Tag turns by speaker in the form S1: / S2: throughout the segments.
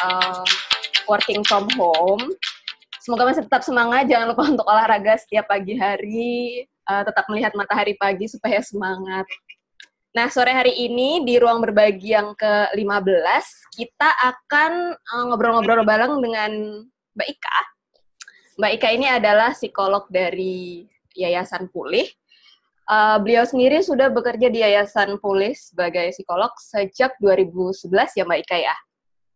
S1: uh, working from home. Semoga masih tetap semangat, jangan lupa untuk olahraga setiap pagi hari, tetap melihat matahari pagi supaya semangat. Nah, sore hari ini di ruang berbagi yang ke-15, kita akan ngobrol-ngobrol bareng dengan Mbak Ika. Mbak Ika ini adalah psikolog dari Yayasan Pulih. Beliau sendiri sudah bekerja di Yayasan Pulih sebagai psikolog sejak 2011 ya Mbak Ika ya?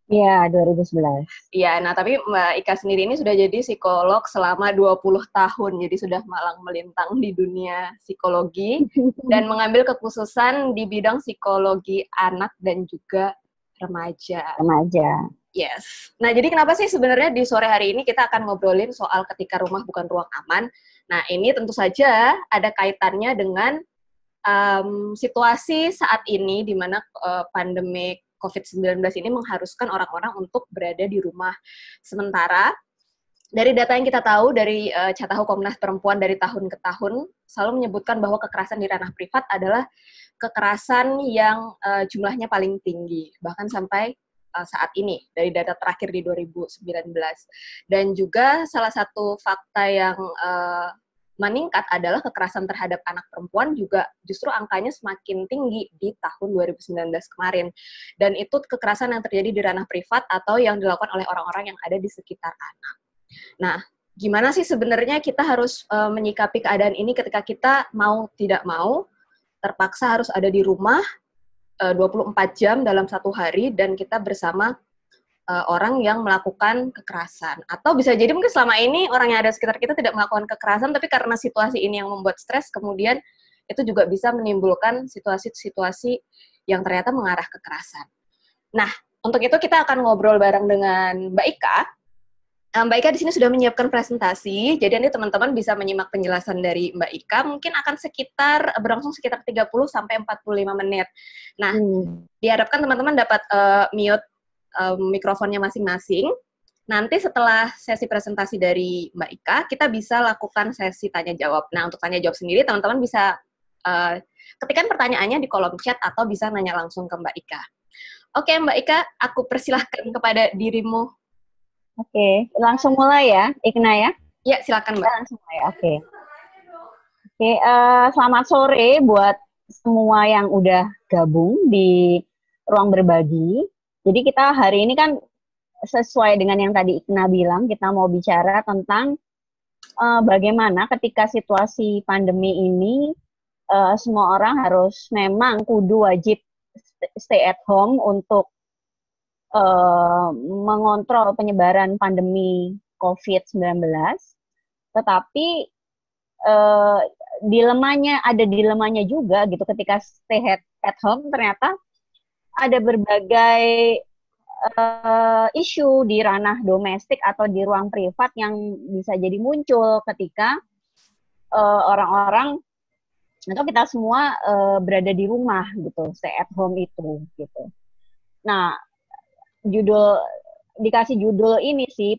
S2: Iya, 2011.
S1: Iya, nah tapi Mbak Ika sendiri ini sudah jadi psikolog selama 20 tahun, jadi sudah malang melintang di dunia psikologi dan mengambil kekhususan di bidang psikologi anak dan juga remaja.
S2: Remaja.
S1: Yes. Nah, jadi kenapa sih sebenarnya di sore hari ini kita akan ngobrolin soal ketika rumah bukan ruang aman? Nah, ini tentu saja ada kaitannya dengan situasi saat ini di mana pandemi COVID-19 ini mengharuskan orang-orang untuk berada di rumah. Sementara dari data yang kita tahu dari Catahu Komnas Perempuan dari tahun ke tahun selalu menyebutkan bahwa kekerasan di ranah privat adalah kekerasan yang jumlahnya paling tinggi, bahkan sampai saat ini dari data terakhir di 2019. Dan juga salah satu fakta yang meningkat adalah kekerasan terhadap anak perempuan juga justru angkanya semakin tinggi di tahun 2019 kemarin. Dan itu kekerasan yang terjadi di ranah privat atau yang dilakukan oleh orang-orang yang ada di sekitar anak. Nah, gimana sih sebenarnya kita harus menyikapi keadaan ini ketika kita mau tidak mau terpaksa harus ada di rumah 24 jam dalam satu hari dan kita bersama orang yang melakukan kekerasan. Atau bisa jadi mungkin selama ini orang yang ada di sekitar kita tidak melakukan kekerasan, tapi karena situasi ini yang membuat stres, kemudian itu juga bisa menimbulkan situasi-situasi yang ternyata mengarah kekerasan. Nah, untuk itu kita akan ngobrol bareng dengan Mbak Ika. Mbak Ika di sini sudah menyiapkan presentasi, jadi nanti teman-teman bisa menyimak penjelasan dari Mbak Ika, mungkin akan berlangsung sekitar 30-45 menit. Nah, diharapkan teman-teman dapat mute mikrofonnya masing-masing. Nanti setelah sesi presentasi dari Mbak Ika, kita bisa lakukan sesi tanya-jawab. Nah, untuk tanya-jawab sendiri, teman-teman bisa ketikkan pertanyaannya di kolom chat atau bisa nanya langsung ke Mbak Ika. Oke, Mbak Ika, aku persilahkan kepada dirimu.
S2: Oke, langsung mulai ya, Ikna ya?
S1: Ya, silakan Mbak.
S2: Langsung mulai, oke. Oke, selamat sore buat semua yang udah gabung di ruang berbagi. Jadi kita hari ini kan sesuai dengan yang tadi Ikna bilang, kita mau bicara tentang bagaimana ketika situasi pandemi ini semua orang harus memang kudu wajib stay at home untuk mengontrol penyebaran pandemi COVID-19. Tetapi ada dilemanya juga gitu ketika stay at home ternyata ada berbagai isu di ranah domestik atau di ruang privat yang bisa jadi muncul ketika orang-orang atau kita semua berada di rumah gitu, stay at home itu gitu. Nah, dikasih judul ini sih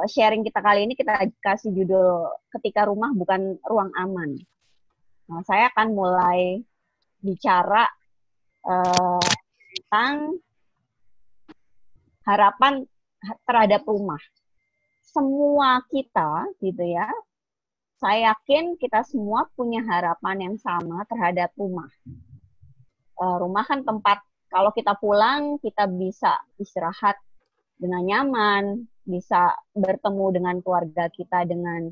S2: sharing kita kali ini kita kasih judul ketika rumah bukan ruang aman. Nah, saya akan mulai bicara tentang harapan terhadap rumah. Semua kita gitu ya, saya yakin kita semua punya harapan yang sama terhadap rumah. Rumah kan tempat kalau kita pulang kita bisa istirahat dengan nyaman, bisa bertemu dengan keluarga kita dengan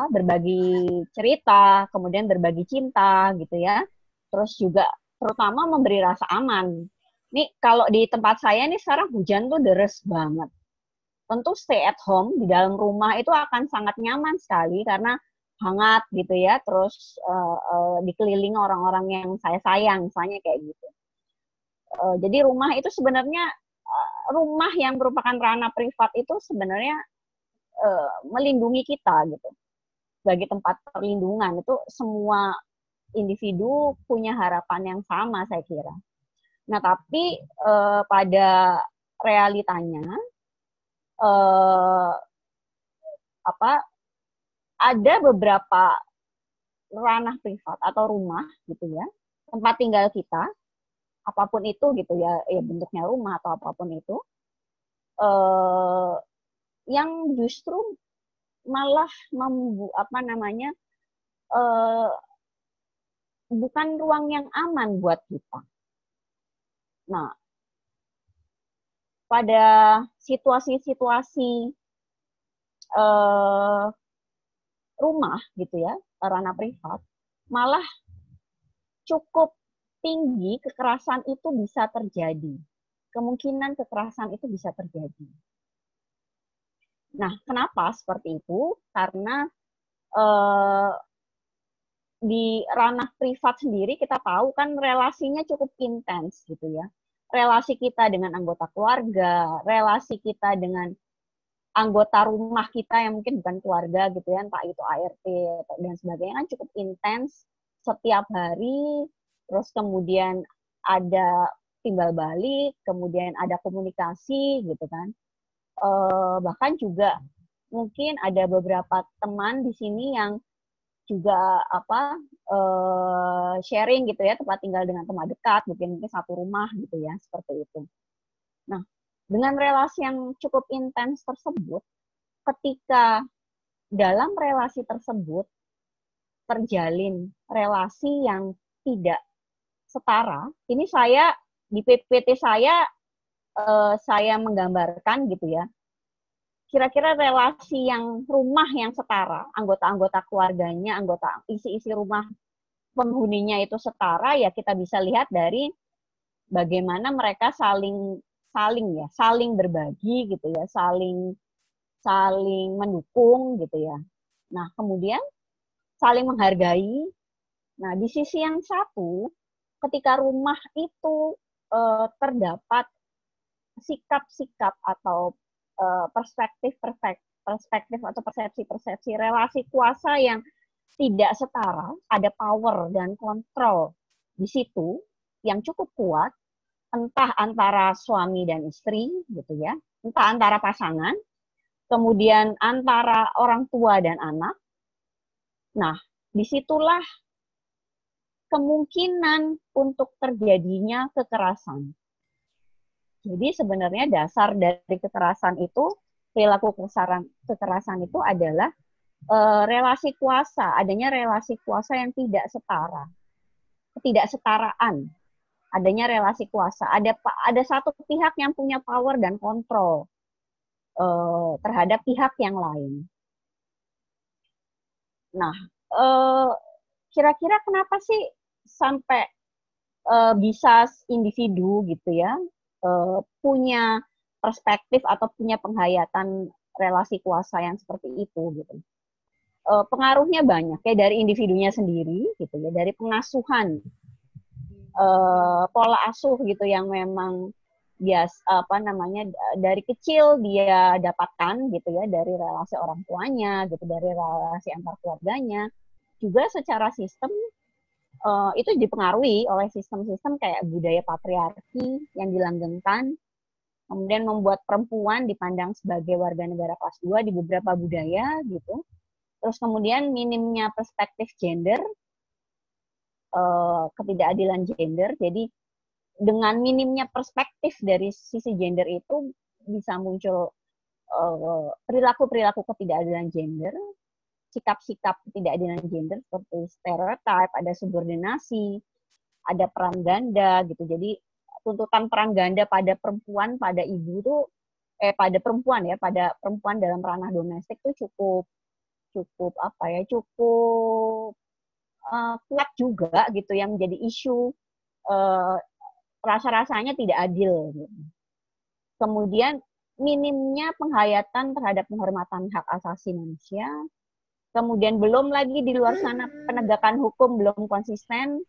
S2: berbagi cerita, kemudian berbagi cinta gitu ya. Terus juga terutama memberi rasa aman. Nih kalau di tempat saya nih sekarang hujan tuh deres banget. Tentu stay at home di dalam rumah itu akan sangat nyaman sekali karena hangat gitu ya. Terus dikelilingi orang-orang yang saya sayang, misalnya kayak gitu. Jadi rumah itu sebenarnya rumah yang merupakan ranah privat itu sebenarnya melindungi kita gitu. Sebagai tempat perlindungan itu semua individu punya harapan yang sama saya kira. Nah, tapi pada realitanya ada beberapa ranah privat atau rumah gitu ya, tempat tinggal kita apapun itu gitu ya, ya bentuknya rumah atau apapun itu, eh, yang justru malah eh, bukan ruang yang aman buat kita. Nah, pada situasi-situasi eh, rumah gitu ya, ranah privat, malah cukup tinggi kekerasan itu bisa terjadi. Kemungkinan kekerasan itu bisa terjadi. Nah, kenapa seperti itu? Karena eh, di ranah privat sendiri kita tahu kan relasinya cukup intens gitu ya. Relasi kita dengan anggota keluarga, relasi kita dengan anggota rumah kita yang mungkin bukan keluarga gitu ya, entah itu ART dan sebagainya kan cukup intens setiap hari, terus kemudian ada timbal balik, kemudian ada komunikasi gitu kan. Bahkan juga mungkin ada beberapa teman di sini yang juga sharing gitu ya, tempat tinggal dengan teman dekat, mungkin satu rumah gitu ya, seperti itu. Nah, dengan relasi yang cukup intens tersebut, ketika dalam relasi tersebut terjalin relasi yang tidak setara, ini saya di PPT saya menggambarkan gitu ya, kira-kira relasi yang rumah yang setara, anggota-anggota keluarganya, anggota isi-isi rumah penghuninya itu setara, ya kita bisa lihat dari bagaimana mereka saling berbagi gitu ya, saling mendukung gitu ya. Nah, kemudian saling menghargai. Nah, di sisi yang satu, ketika rumah itu terdapat sikap-sikap atau perspektif atau persepsi relasi kuasa yang tidak setara, ada power dan kontrol di situ yang cukup kuat, entah antara suami dan istri gitu ya, entah antara pasangan, kemudian antara orang tua dan anak. Nah, disitulah kemungkinan untuk terjadinya kekerasan. Jadi sebenarnya dasar dari kekerasan itu, perilaku kekerasan itu adalah relasi kuasa, adanya relasi kuasa yang tidak setara, ketidaksetaraan, adanya relasi kuasa, ada satu pihak yang punya power dan kontrol terhadap pihak yang lain. Nah, kira-kira kenapa sih sampai bisa individu gitu ya punya perspektif atau punya penghayatan relasi kuasa yang seperti itu gitu. Pengaruhnya banyak ya, dari individunya sendiri gitu ya, dari pengasuhan, pola asuh gitu yang memang dari kecil dia dapatkan gitu ya, dari relasi orang tuanya gitu, dari relasi antar keluarganya, juga secara sistem itu dipengaruhi oleh sistem-sistem kayak budaya patriarki yang dilanggengkan, kemudian membuat perempuan dipandang sebagai warga negara kelas 2 di beberapa budaya gitu. Terus kemudian minimnya perspektif gender, ketidakadilan gender. Jadi dengan minimnya perspektif dari sisi gender itu bisa muncul perilaku-perilaku ketidakadilan gender, sikap-sikap ketidakadilan gender seperti stereotip, ada subordinasi, ada peran ganda gitu. Jadi tuntutan peran ganda pada perempuan, pada ibu itu pada perempuan ya, pada perempuan dalam ranah domestik itu cukup kuat juga gitu, yang menjadi isu rasa-rasanya tidak adil gitu. Kemudian minimnya penghayatan terhadap penghormatan hak asasi manusia. Kemudian belum lagi di luar sana penegakan hukum belum konsisten,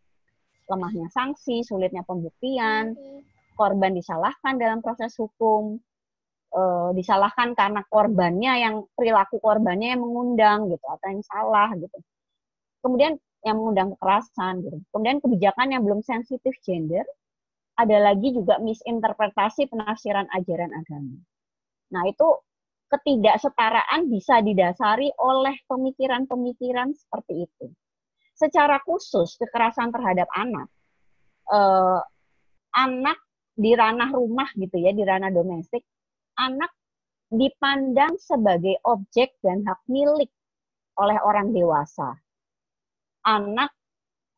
S2: lemahnya sanksi, sulitnya pembuktian, korban disalahkan dalam proses hukum, disalahkan karena perilaku korbannya yang mengundang gitu, atau yang salah gitu. Kemudian yang mengundang kekerasan gitu. Kemudian kebijakan yang belum sensitif gender, ada lagi juga misinterpretasi penafsiran ajaran agama. Nah, itu ketidaksetaraan bisa didasari oleh pemikiran-pemikiran seperti itu. Secara khusus, kekerasan terhadap anak, anak di ranah rumah gitu ya, di ranah domestik, anak dipandang sebagai objek dan hak milik oleh orang dewasa. Anak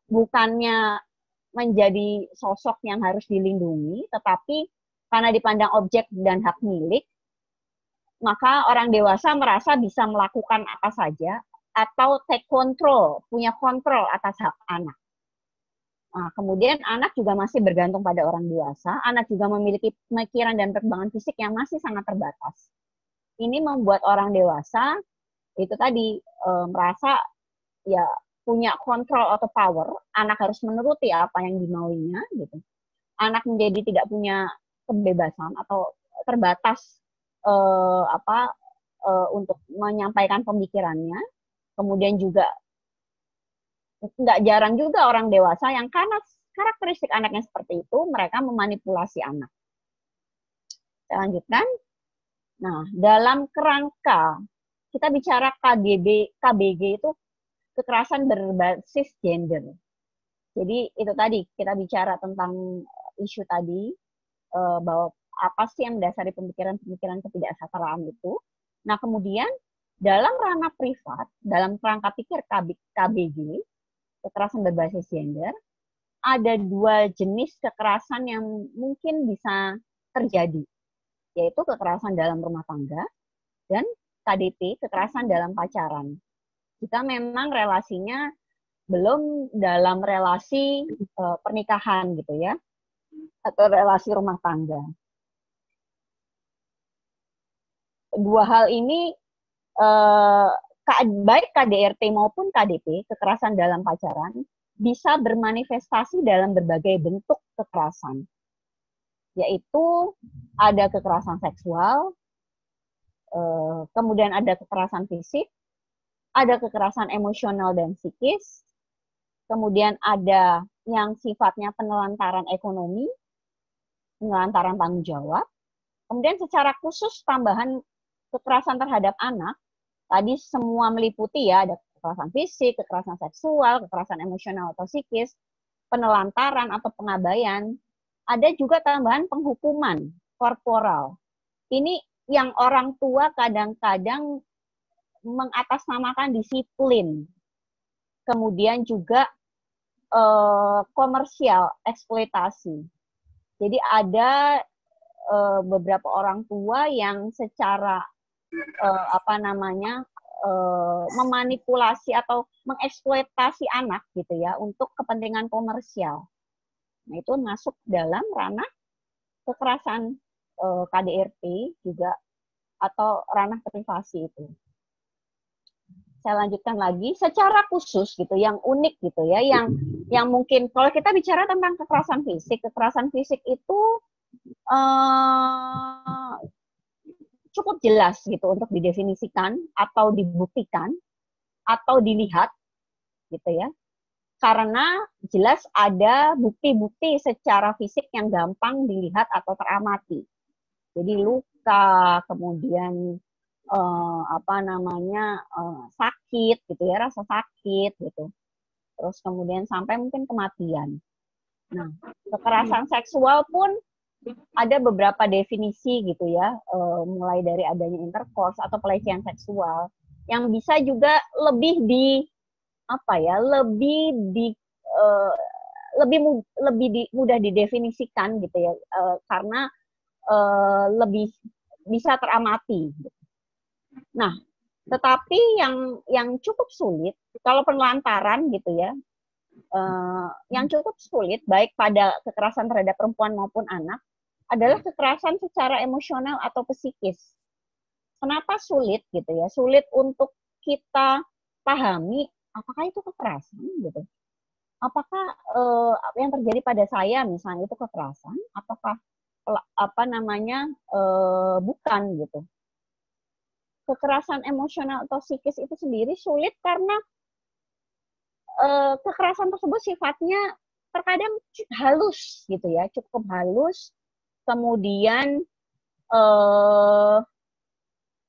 S2: bukannya menjadi sosok yang harus dilindungi, tetapi karena dipandang objek dan hak milik, maka orang dewasa merasa bisa melakukan apa saja atau take control, punya kontrol atas hak anak. Nah, kemudian anak juga masih bergantung pada orang dewasa, anak juga memiliki pemikiran dan perkembangan fisik yang masih sangat terbatas. Ini membuat orang dewasa itu tadi merasa ya punya kontrol atau power, anak harus menuruti apa yang dimauinya gitu. Anak menjadi tidak punya kebebasan atau terbatas untuk menyampaikan pemikirannya. Kemudian juga nggak jarang juga orang dewasa yang karena karakteristik anaknya seperti itu, mereka memanipulasi anak. Saya lanjutkan. Nah, dalam kerangka kita bicara KBG itu kekerasan berbasis gender. Jadi itu tadi kita bicara tentang isu tadi bahwa apa sih yang mendasari pemikiran-pemikiran ketidaksetaraan itu. Nah, kemudian dalam ranah privat, dalam kerangka pikir KBG, kekerasan berbasis gender, ada dua jenis kekerasan yang mungkin bisa terjadi, yaitu kekerasan dalam rumah tangga dan KDP, kekerasan dalam pacaran. Jika memang relasinya belum dalam relasi pernikahan gitu ya, atau relasi rumah tangga. Dua hal ini baik KDRT maupun KDP, kekerasan dalam pacaran, bisa bermanifestasi dalam berbagai bentuk kekerasan. Yaitu ada kekerasan seksual, kemudian ada kekerasan fisik, ada kekerasan emosional dan psikis, kemudian ada yang sifatnya penelantaran ekonomi, penelantaran tanggung jawab, kemudian secara khusus tambahan kekerasan terhadap anak, tadi semua meliputi ya, ada kekerasan fisik, kekerasan seksual, kekerasan emosional atau psikis, penelantaran atau pengabaian, ada juga tambahan penghukuman korporal. Ini yang orang tua kadang-kadang mengatasnamakan disiplin, kemudian juga komersial, eksploitasi. Jadi ada beberapa orang tua yang secara memanipulasi atau mengeksploitasi anak gitu ya untuk kepentingan komersial. Nah, itu masuk dalam ranah kekerasan KDRT juga atau ranah privasi itu. Saya lanjutkan lagi, secara khusus gitu, yang unik gitu ya, yang mungkin kalau kita bicara tentang kekerasan fisik itu cukup jelas gitu untuk didefinisikan atau dibuktikan atau dilihat gitu ya. Karena jelas ada bukti-bukti secara fisik yang gampang dilihat atau teramati. Jadi luka, kemudian sakit gitu ya, rasa sakit gitu. Terus kemudian sampai mungkin kematian. Nah, kekerasan seksual pun ada beberapa definisi gitu ya, mulai dari adanya intercourse atau pelecehan seksual yang bisa juga lebih mudah didefinisikan gitu ya, karena lebih bisa teramati. Nah, tetapi yang cukup sulit kalau penelantaran gitu ya, yang cukup sulit baik pada kekerasan terhadap perempuan maupun anak adalah kekerasan secara emosional atau psikis. Kenapa sulit gitu ya? Sulit untuk kita pahami apakah itu kekerasan gitu. Apakah yang terjadi pada saya misalnya itu kekerasan, apakah bukan gitu. Kekerasan emosional atau psikis itu sendiri sulit karena kekerasan tersebut sifatnya terkadang halus gitu ya, cukup halus. Kemudian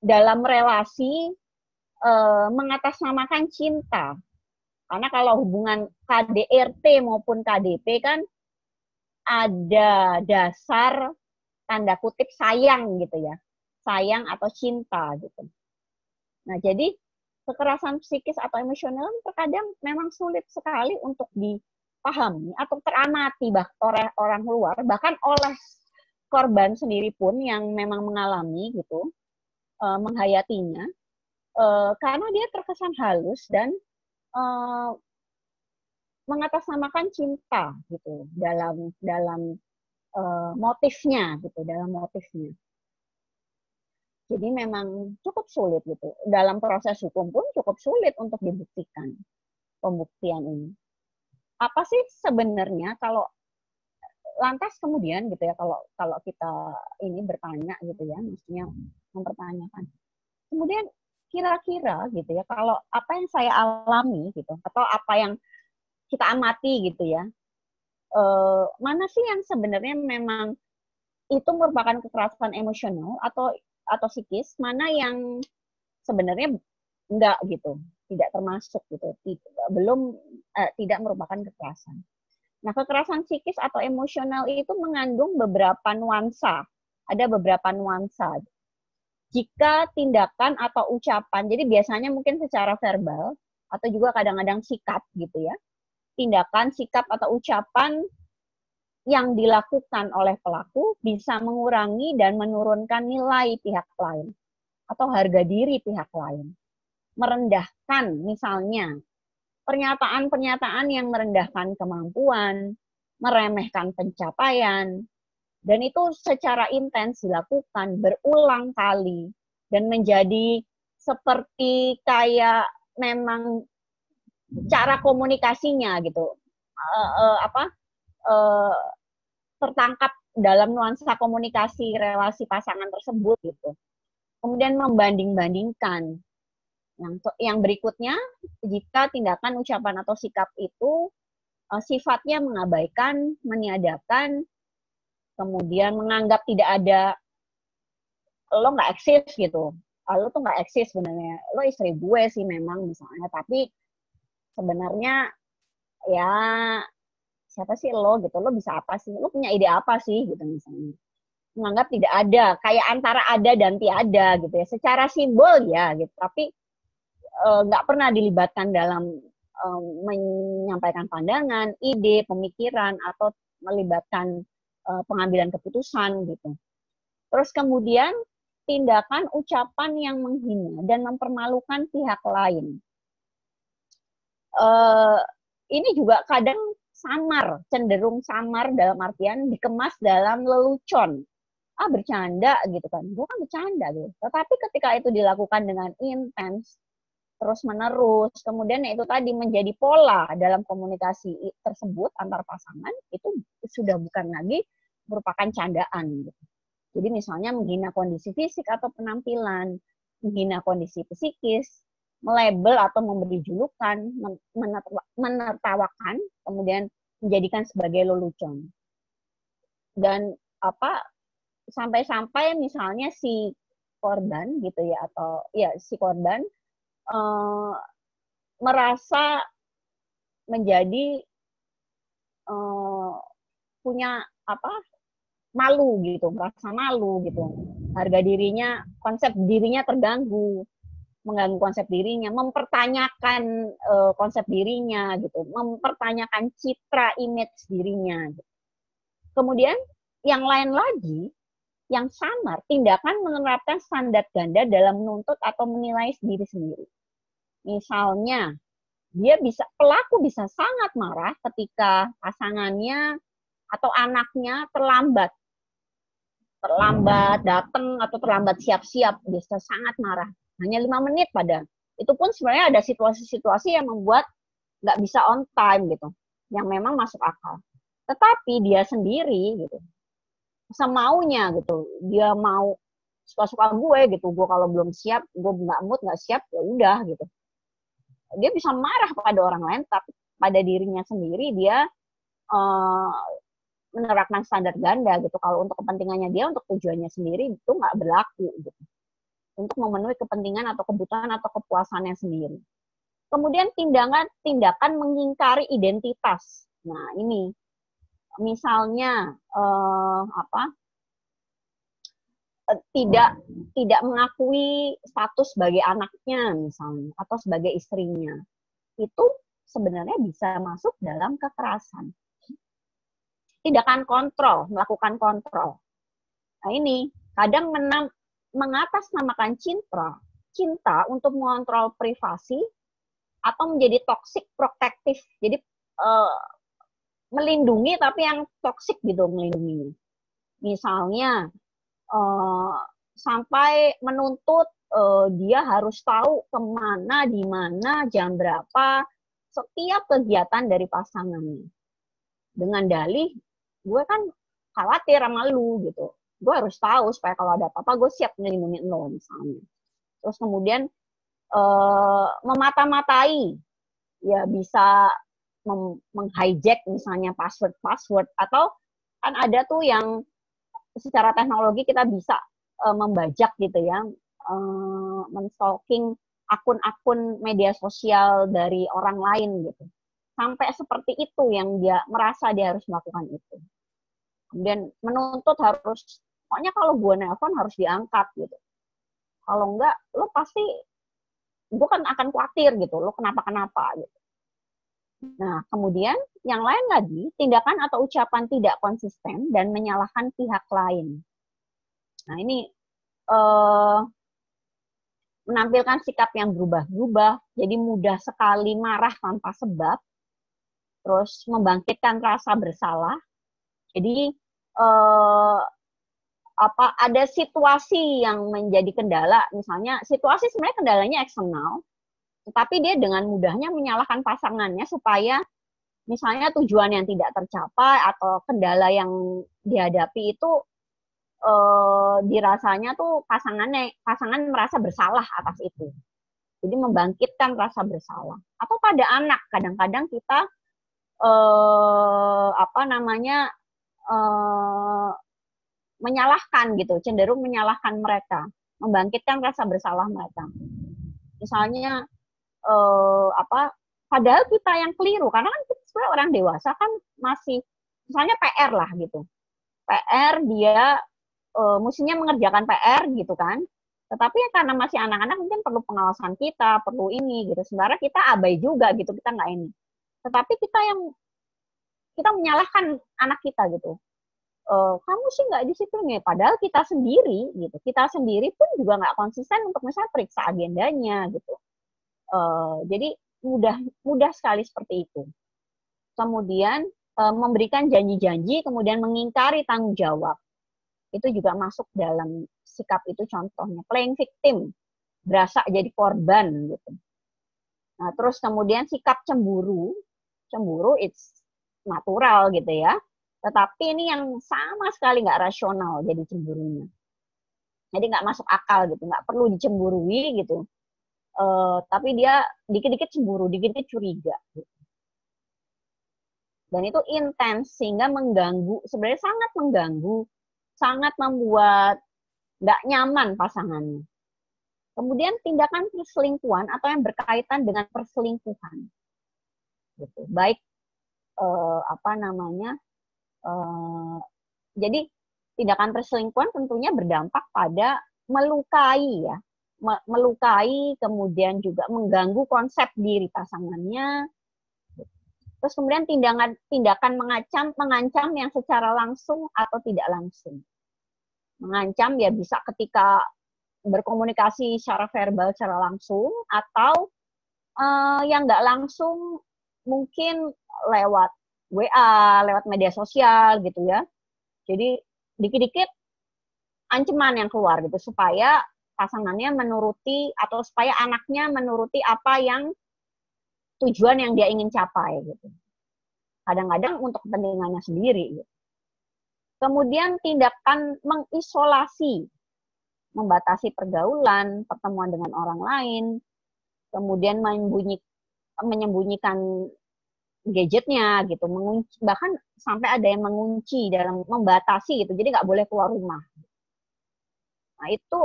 S2: dalam relasi mengatasnamakan cinta. Karena kalau hubungan KDRT maupun KDP kan ada dasar tanda kutip sayang gitu ya. Sayang atau cinta gitu. Nah, jadi kekerasan psikis atau emosional terkadang memang sulit sekali untuk dipahami atau teramati oleh orang luar, bahkan oleh korban sendiri pun yang memang mengalami gitu, menghayatinya, karena dia terkesan halus dan mengatasnamakan cinta gitu dalam motifnya gitu, dalam motifnya. Jadi memang cukup sulit gitu. Dalam proses hukum pun cukup sulit untuk dibuktikan pembuktian ini. Apa sih sebenarnya kalau lantas kemudian gitu ya, kalau kita ini bertanya gitu ya, maksudnya mempertanyakan. Kemudian kira-kira gitu ya, kalau apa yang saya alami gitu atau apa yang kita amati gitu ya, mana sih yang sebenarnya memang itu merupakan kekerasan emosional atau psikis, mana yang sebenarnya enggak gitu, tidak termasuk gitu, tidak merupakan kekerasan. Nah, kekerasan psikis atau emosional itu mengandung beberapa nuansa, ada beberapa nuansa. Jika tindakan atau ucapan, jadi biasanya mungkin secara verbal atau juga kadang-kadang sikap gitu ya, tindakan, sikap atau ucapan yang dilakukan oleh pelaku bisa mengurangi dan menurunkan nilai pihak lain atau harga diri pihak lain. Merendahkan misalnya pernyataan-pernyataan yang merendahkan kemampuan, meremehkan pencapaian, dan itu secara intens dilakukan berulang kali dan menjadi seperti kayak memang cara komunikasinya gitu. Tertangkap dalam nuansa komunikasi relasi pasangan tersebut gitu. Kemudian membanding-bandingkan. Yang berikutnya, jika tindakan, ucapan atau sikap itu sifatnya mengabaikan, meniadakan, kemudian menganggap tidak ada, lo nggak eksis gitu. Lo tuh nggak eksis sebenarnya. Lo istri gue sih memang misalnya, tapi sebenarnya ya siapa sih lo gitu, lo bisa apa sih, lo punya ide apa sih gitu misalnya. Menganggap tidak ada, kayak antara ada dan tiada gitu ya, secara simbol ya gitu, tapi nggak pernah dilibatkan dalam menyampaikan pandangan, ide, pemikiran, atau melibatkan pengambilan keputusan gitu. Terus kemudian tindakan, ucapan yang menghina dan mempermalukan pihak lain. Ini juga kadang samar, cenderung samar dalam artian dikemas dalam lelucon. Bercanda gitu kan, gue kan bercanda gitu. Tetapi ketika itu dilakukan dengan intens, terus menerus, kemudian itu tadi menjadi pola dalam komunikasi tersebut antar pasangan, itu sudah bukan lagi merupakan candaan gitu. Jadi misalnya menghina kondisi fisik atau penampilan, menghina kondisi psikis, melabel atau memberi julukan, menertawakan, kemudian menjadikan sebagai lelucon. Dan sampai-sampai misalnya si korban gitu ya, atau ya si korban merasa menjadi punya malu gitu, merasa malu gitu, harga dirinya, konsep dirinya terganggu, mengganggu konsep dirinya, mempertanyakan konsep dirinya gitu, mempertanyakan citra image dirinya gitu. Kemudian yang lain lagi, yang samar, tindakan menerapkan standar ganda dalam menuntut atau menilai diri sendiri. Misalnya, pelaku bisa sangat marah ketika pasangannya atau anaknya terlambat datang atau terlambat siap-siap, bisa sangat marah. Hanya 5 menit padahal. Itu pun sebenarnya ada situasi-situasi yang membuat nggak bisa on time gitu, yang memang masuk akal. Tetapi dia sendiri gitu, semaunya gitu, dia mau suka-suka gue gitu, gue kalau belum siap, gue nggak mood, nggak siap, ya udah gitu. Dia bisa marah pada orang lain, tapi pada dirinya sendiri dia menerapkan standar ganda gitu. Kalau untuk kepentingannya dia, untuk tujuannya sendiri itu nggak berlaku gitu. Untuk memenuhi kepentingan atau kebutuhan atau kepuasannya sendiri. Kemudian tindakan mengingkari identitas. Nah ini misalnya tidak tidak mengakui status sebagai anaknya misalnya atau sebagai istrinya, itu sebenarnya bisa masuk dalam kekerasan. Tindakan kontrol, melakukan kontrol. Nah ini kadang mengatasnamakan cinta untuk mengontrol privasi atau menjadi toxic protective. Jadi melindungi tapi yang toxic gitu melindunginya. Misalnya sampai menuntut dia harus tahu kemana, di mana, jam berapa, setiap kegiatan dari pasangannya. Dengan dalih, gue kan khawatir sama lu gitu. Gue harus tahu supaya kalau ada apa-apa, gue siap melindungi lo misalnya. Terus kemudian memata-matai, ya bisa meng-hijack misalnya password, atau kan ada tuh yang secara teknologi kita bisa membajak gitu ya, men-stalking akun-akun media sosial dari orang lain gitu. Sampai seperti itu yang dia merasa dia harus melakukan itu. Kemudian menuntut harus, pokoknya kalau gue nelpon harus diangkat gitu. Kalau enggak, lo pasti, gue kan akan khawatir gitu, lo kenapa-kenapa gitu. Nah, kemudian yang lain lagi, tindakan atau ucapan tidak konsisten dan menyalahkan pihak lain. Nah, ini menampilkan sikap yang berubah-ubah, jadi mudah sekali marah tanpa sebab, terus membangkitkan rasa bersalah. Jadi ada situasi yang menjadi kendala, misalnya situasi sebenarnya kendalanya eksternal, tetapi dia dengan mudahnya menyalahkan pasangannya supaya misalnya tujuan yang tidak tercapai atau kendala yang dihadapi itu dirasanya tuh pasangan merasa bersalah atas itu. Jadi membangkitkan rasa bersalah. Atau pada anak, kadang-kadang kita menyalahkan gitu, cenderung menyalahkan mereka, membangkitkan rasa bersalah mereka. Misalnya padahal kita yang keliru, karena kan sebenarnya orang dewasa kan masih, misalnya PR lah gitu, PR dia mestinya mengerjakan PR gitu kan, tetapi ya karena masih anak-anak mungkin perlu pengawasan kita, perlu ini gitu, sebenarnya kita abai juga gitu, kita nggak ini, tetapi kita menyalahkan anak kita gitu, kamu sih nggak disiplin ya, padahal kita sendiri gitu, kita sendiri pun juga nggak konsisten untuk misalnya periksa agendanya gitu. Jadi mudah sekali seperti itu. Kemudian memberikan janji-janji, kemudian mengingkari tanggung jawab. Itu juga masuk dalam sikap itu, contohnya playing victim, berasa jadi korban gitu. Nah, terus kemudian sikap cemburu it's natural gitu ya. Tetapi ini yang sama sekali nggak rasional jadi cemburunya. Jadi nggak masuk akal gitu, nggak perlu dicemburui gitu. Tapi dia dikit-dikit cemburu, dikit-dikit curiga. Gitu. Dan itu intens sehingga mengganggu, sebenarnya sangat mengganggu, sangat membuat nggak nyaman pasangannya. Kemudian tindakan perselingkuhan atau yang berkaitan dengan perselingkuhan, gitu. Baik jadi tindakan perselingkuhan tentunya berdampak pada melukai ya, melukai, kemudian juga mengganggu konsep diri pasangannya. Terus kemudian tindakan mengancam yang secara langsung atau tidak langsung. Mengancam ya bisa ketika berkomunikasi secara verbal, secara langsung, atau yang nggak langsung mungkin lewat WA, lewat media sosial gitu ya. Jadi dikit-dikit ancaman yang keluar gitu supaya pasangannya menuruti atau supaya anaknya menuruti apa yang tujuan yang dia ingin capai gitu. Kadang-kadang untuk kepentingannya sendiri gitu. Kemudian tindakan mengisolasi, membatasi pergaulan, pertemuan dengan orang lain, kemudian menyembunyikan gadgetnya gitu, bahkan sampai ada yang mengunci dalam membatasi gitu, jadi nggak boleh keluar rumah. Nah itu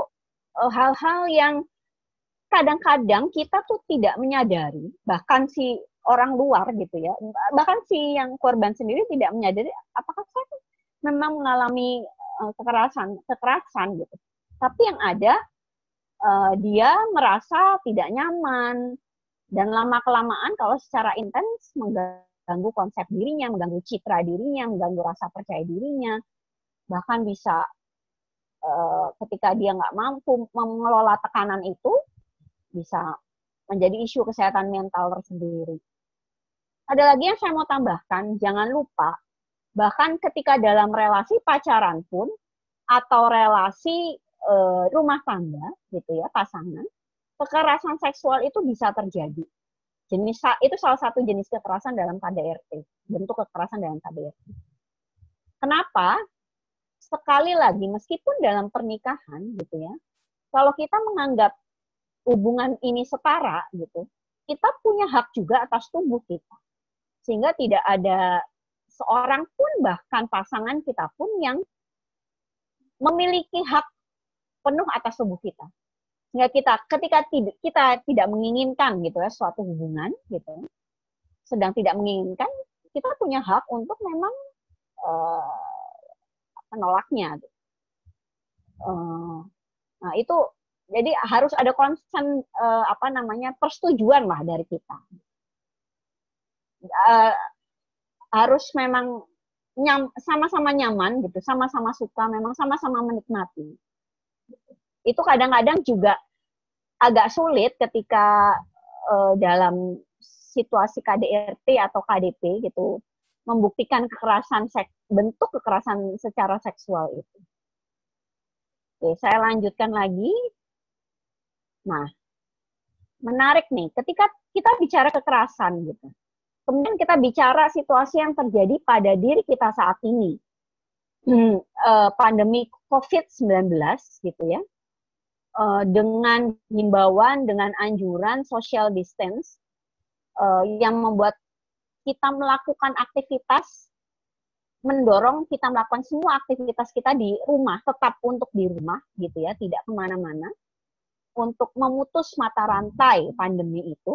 S2: hal-hal yang kadang-kadang kita tuh tidak menyadari, bahkan si orang luar gitu ya, bahkan si yang korban sendiri tidak menyadari memang mengalami kekerasan gitu. Tapi yang ada dia merasa tidak nyaman, dan lama-kelamaan kalau secara intens mengganggu konsep dirinya, mengganggu citra dirinya, mengganggu rasa percaya dirinya, bahkan bisa ketika dia nggak mampu mengelola tekanan itu, bisa menjadi isu kesehatan mental tersendiri. Ada lagi yang saya mau tambahkan, jangan lupa, bahkan ketika dalam relasi pacaran pun, atau relasi rumah tangga, gitu ya, pasangan, kekerasan seksual itu bisa terjadi. Itu salah satu jenis kekerasan dalam KDRT, bentuk kekerasan dalam KDRT. Kenapa? Sekali lagi, meskipun dalam pernikahan, gitu ya, kalau kita menganggap hubungan ini setara, gitu, kita punya hak juga atas tubuh kita, sehingga tidak ada seorang pun, bahkan pasangan kita pun, yang memiliki hak penuh atas tubuh kita. Sehingga ketika kita tidak menginginkan gitu ya suatu hubungan gitu, sedang tidak menginginkan, kita punya hak untuk memang menolaknya. Nah itu jadi harus ada konsen persetujuan lah dari kita. Harus memang sama-sama nyaman gitu, sama-sama suka, memang sama-sama menikmati. Itu kadang-kadang juga agak sulit ketika dalam situasi KDRT atau KDP gitu, membuktikan bentuk kekerasan secara seksual itu. Oke, saya lanjutkan lagi. Nah, menarik nih, ketika kita bicara kekerasan gitu, kemudian kita bicara situasi yang terjadi pada diri kita saat ini, pandemi COVID-19 gitu ya, dengan himbauan, dengan anjuran social distance yang membuat kita melakukan aktivitas, mendorong kita melakukan semua aktivitas kita di rumah, tetap untuk di rumah gitu ya, tidak kemana-mana, untuk memutus mata rantai pandemi itu.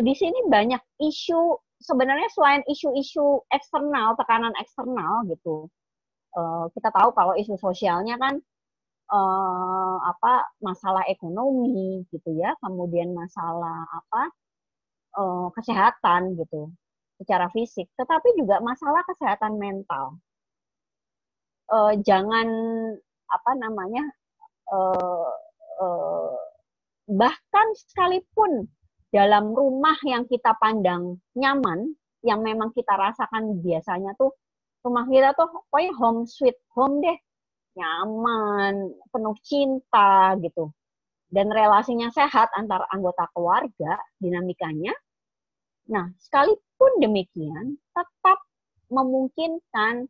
S2: Di sini banyak isu, sebenarnya selain isu-isu eksternal, tekanan eksternal gitu, kita tahu kalau isu sosialnya kan masalah ekonomi gitu ya, kemudian masalah kesehatan gitu secara fisik, tetapi juga masalah kesehatan mental. Jangan bahkan sekalipun dalam rumah yang kita pandang nyaman, yang memang kita rasakan biasanya tuh rumah kita tuh pokoknya home sweet home deh, nyaman, penuh cinta gitu, dan relasinya sehat antar anggota keluarga, dinamikanya. Nah, sekalipun demikian, tetap memungkinkan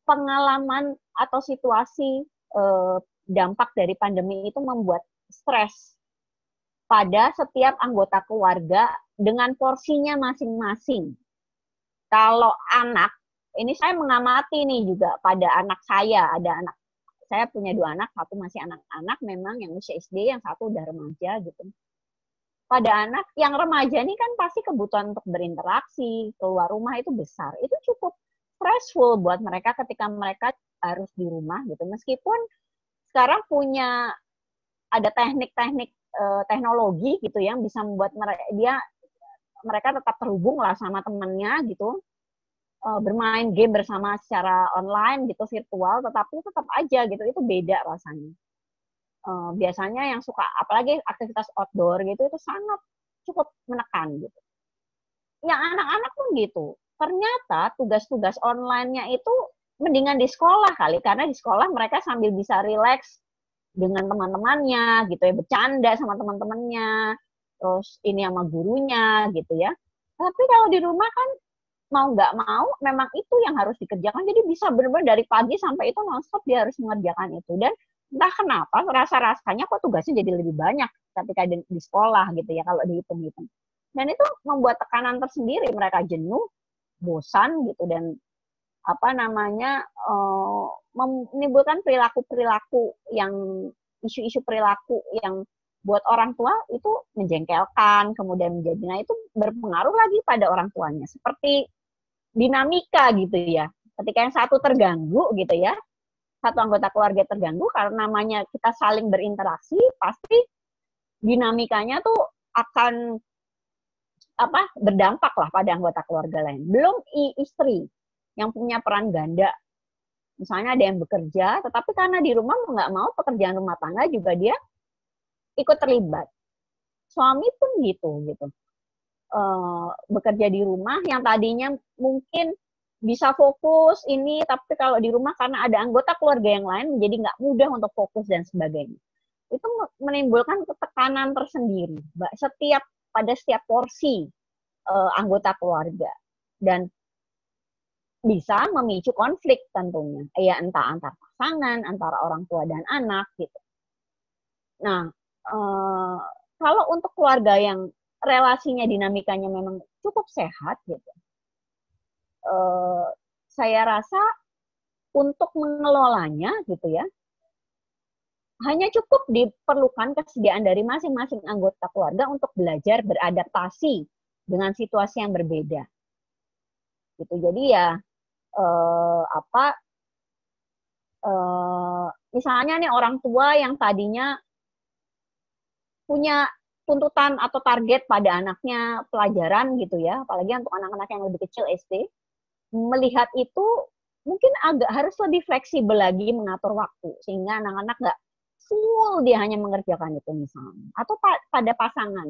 S2: pengalaman atau situasi dampak dari pandemi itu membuat stres pada setiap anggota keluarga dengan porsinya masing-masing. Kalau anak, ini saya mengamati nih juga pada anak saya, saya punya 2 anak, satu masih anak-anak memang yang usia SD, yang satu udah remaja gitu. Pada anak yang remaja ini kan pasti kebutuhan untuk berinteraksi, keluar rumah itu besar. Itu cukup stressful buat mereka ketika mereka harus di rumah gitu. Meskipun sekarang ada teknik-teknik teknologi gitu yang bisa membuat mereka tetap terhubung lah sama temannya gitu. Bermain game bersama secara online gitu, virtual, tetapi tetap aja gitu, itu beda rasanya. Biasanya yang suka, apalagi aktivitas outdoor gitu, itu sangat cukup menekan gitu. Yang anak-anak pun gitu. Ternyata tugas-tugas online-nya itu mendingan di sekolah kali, karena di sekolah mereka sambil bisa rileks dengan teman-temannya gitu ya, bercanda sama teman-temannya, terus ini sama gurunya gitu ya. Tapi kalau di rumah kan mau nggak mau memang itu yang harus dikerjakan, jadi bisa benar-benar dari pagi sampai itu nonstop dia harus mengerjakan itu. Dan entah kenapa rasa-rasanya kok tugasnya jadi lebih banyak ketika di sekolah gitu ya kalau dihitung-hitung. Dan itu membuat tekanan tersendiri, mereka jenuh, bosan gitu, dan menimbulkan perilaku-perilaku yang isu-isu perilaku yang buat orang tua itu menjengkelkan, kemudian menjadi, nah itu berpengaruh lagi pada orang tuanya. Seperti dinamika gitu ya. Ketika yang satu terganggu gitu ya, satu anggota keluarga terganggu karena namanya kita saling berinteraksi, pasti dinamikanya tuh akan berdampak lah pada anggota keluarga lain. Belum istri yang punya peran ganda. Misalnya ada yang bekerja, tetapi karena di rumah nggak mau pekerjaan rumah tangga juga dia ikut terlibat. Suami pun gitu. Bekerja di rumah yang tadinya mungkin bisa fokus ini, tapi kalau di rumah karena ada anggota keluarga yang lain menjadi nggak mudah untuk fokus dan sebagainya. Itu menimbulkan tekanan tersendiri pada setiap porsi anggota keluarga dan bisa memicu konflik tentunya, ya entah antar pasangan, antara orang tua dan anak gitu. Nah, kalau untuk keluarga yang relasinya dinamikanya memang cukup sehat gitu, saya rasa untuk mengelolanya gitu ya, hanya cukup diperlukan kesediaan dari masing-masing anggota keluarga untuk belajar beradaptasi dengan situasi yang berbeda. Gitu. Jadi ya misalnya nih orang tua yang tadinya punya tuntutan atau target pada anaknya pelajaran gitu ya, apalagi untuk anak-anak yang lebih kecil SD, melihat itu mungkin agak harus lebih fleksibel lagi mengatur waktu sehingga anak-anak nggak full dia hanya mengerjakan itu misalnya. Atau pada pasangan,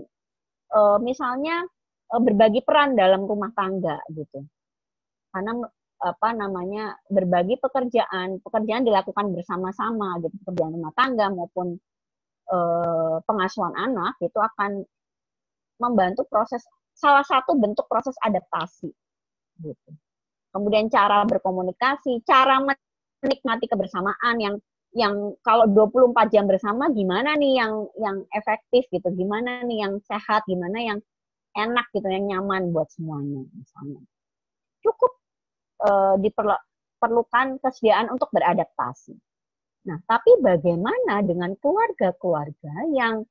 S2: misalnya berbagi peran dalam rumah tangga gitu, karena berbagi pekerjaan dilakukan bersama-sama gitu, pekerjaan rumah tangga maupun pengasuhan anak itu akan membantu salah satu bentuk proses adaptasi gitu. Kemudian cara berkomunikasi, cara menikmati kebersamaan yang kalau 24 jam bersama gimana nih yang efektif gitu, gimana nih yang sehat, gimana yang enak gitu, yang nyaman buat semuanya misalnya. Cukup diperlukan kesediaan untuk beradaptasi. Nah, tapi bagaimana dengan keluarga-keluarga yang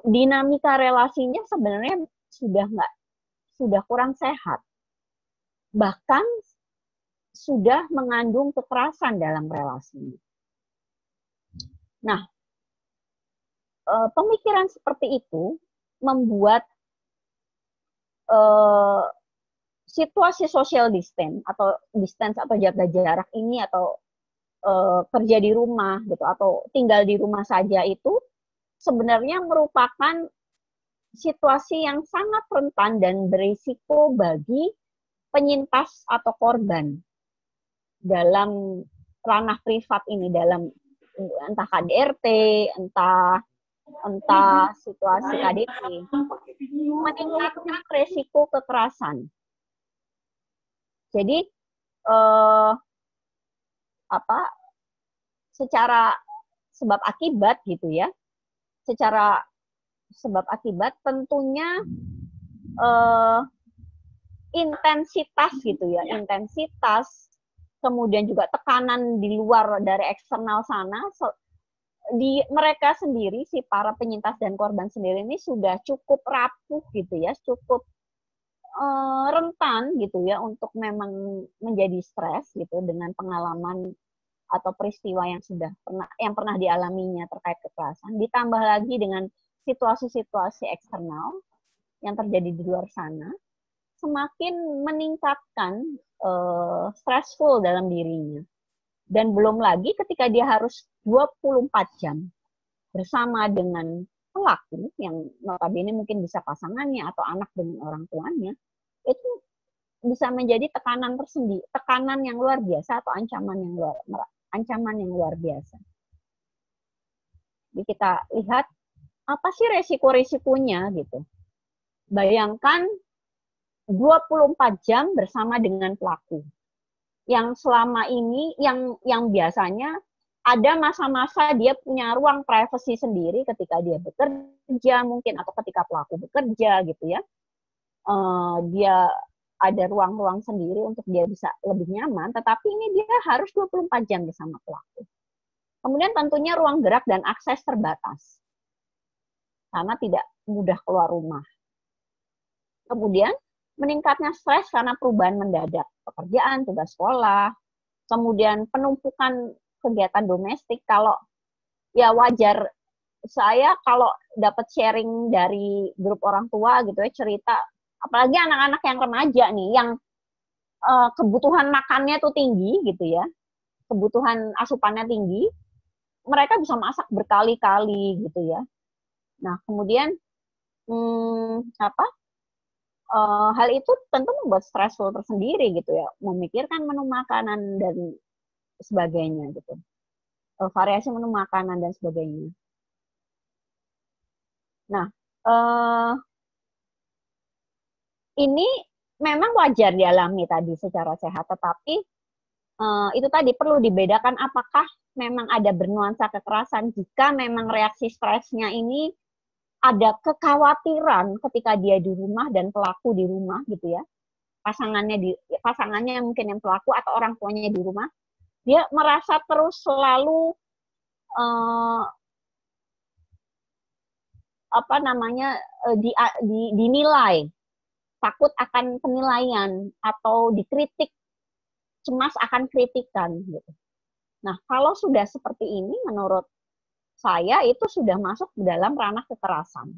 S2: dinamika relasinya sebenarnya sudah kurang sehat, bahkan sudah mengandung kekerasan dalam relasi. Nah, pemikiran seperti itu membuat situasi social distance atau jaga jarak ini atau kerja di rumah gitu atau tinggal di rumah saja itu sebenarnya merupakan situasi yang sangat rentan dan berisiko bagi penyintas atau korban dalam ranah privat ini, dalam entah KDRT, entah situasi KDP, meningkatkan resiko kekerasan. Jadi secara sebab akibat gitu ya, secara sebab akibat tentunya intensitas gitu ya, intensitas kemudian juga tekanan di luar dari eksternal sana di mereka sendiri, si para penyintas dan korban sendiri ini sudah cukup rapuh gitu ya, cukup rentan gitu ya untuk memang menjadi stres gitu dengan pengalaman atau peristiwa yang pernah dialaminya terkait kekerasan, ditambah lagi dengan situasi-situasi eksternal yang terjadi di luar sana, semakin meningkatkan stressful dalam dirinya. Dan belum lagi ketika dia harus 24 jam bersama dengan pelaku yang notabene mungkin bisa pasangannya atau anak dengan orang tuanya, itu bisa menjadi tekanan tersendiri, tekanan yang luar biasa atau ancaman yang luar biasa. Jadi kita lihat apa sih resiko-resikonya gitu. Bayangkan 24 jam bersama dengan pelaku. Yang selama ini, yang biasanya ada masa-masa dia punya ruang privasi sendiri ketika dia bekerja mungkin, atau ketika pelaku bekerja gitu ya. Dia ada ruang-ruang sendiri untuk dia bisa lebih nyaman, tetapi ini dia harus 24 jam bersama pelaku. Kemudian tentunya ruang gerak dan akses terbatas, karena tidak mudah keluar rumah. Kemudian meningkatnya stres karena perubahan mendadak, pekerjaan, tugas sekolah, kemudian penumpukan kegiatan domestik. Kalau ya wajar, saya kalau dapat sharing dari grup orang tua gitu ya, cerita, apalagi anak-anak yang remaja nih, yang kebutuhan makannya tuh tinggi gitu ya, kebutuhan asupannya tinggi, mereka bisa masak berkali-kali gitu ya. Nah, kemudian hal itu tentu membuat stressful tersendiri gitu ya, memikirkan menu makanan dan sebagainya gitu, variasi menu makanan dan sebagainya. Nah, ini memang wajar dialami tadi secara sehat, tetapi itu tadi perlu dibedakan apakah memang ada bernuansa kekerasan. Jika memang reaksi stresnya ini ada kekhawatiran ketika dia di rumah dan pelaku di rumah gitu ya, pasangannya mungkin yang pelaku atau orang tuanya di rumah, dia merasa terus selalu dinilai, takut akan penilaian atau dikritik, cemas akan kritikan gitu. Nah, kalau sudah seperti ini, menurut saya itu sudah masuk dalam ranah kekerasan,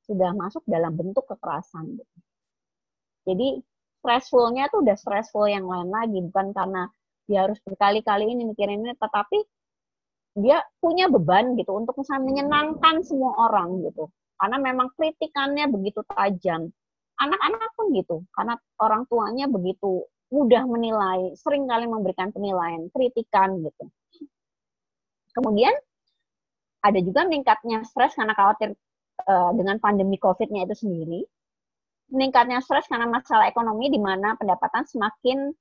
S2: sudah masuk dalam bentuk kekerasan. Gitu. Jadi stressful-nya itu udah stressful yang lain lagi, bukan karena dia harus berkali-kali ini mikirin ini, tetapi dia punya beban gitu untuk misalnya menyenangkan semua orang gitu. Karena memang kritikannya begitu tajam. Anak-anak pun gitu, karena orang tuanya begitu mudah menilai, sering kali memberikan penilaian, kritikan gitu. Kemudian ada juga meningkatnya stres karena khawatir dengan pandemi COVID-nya itu sendiri. Meningkatnya stres karena masalah ekonomi di mana pendapatan semakin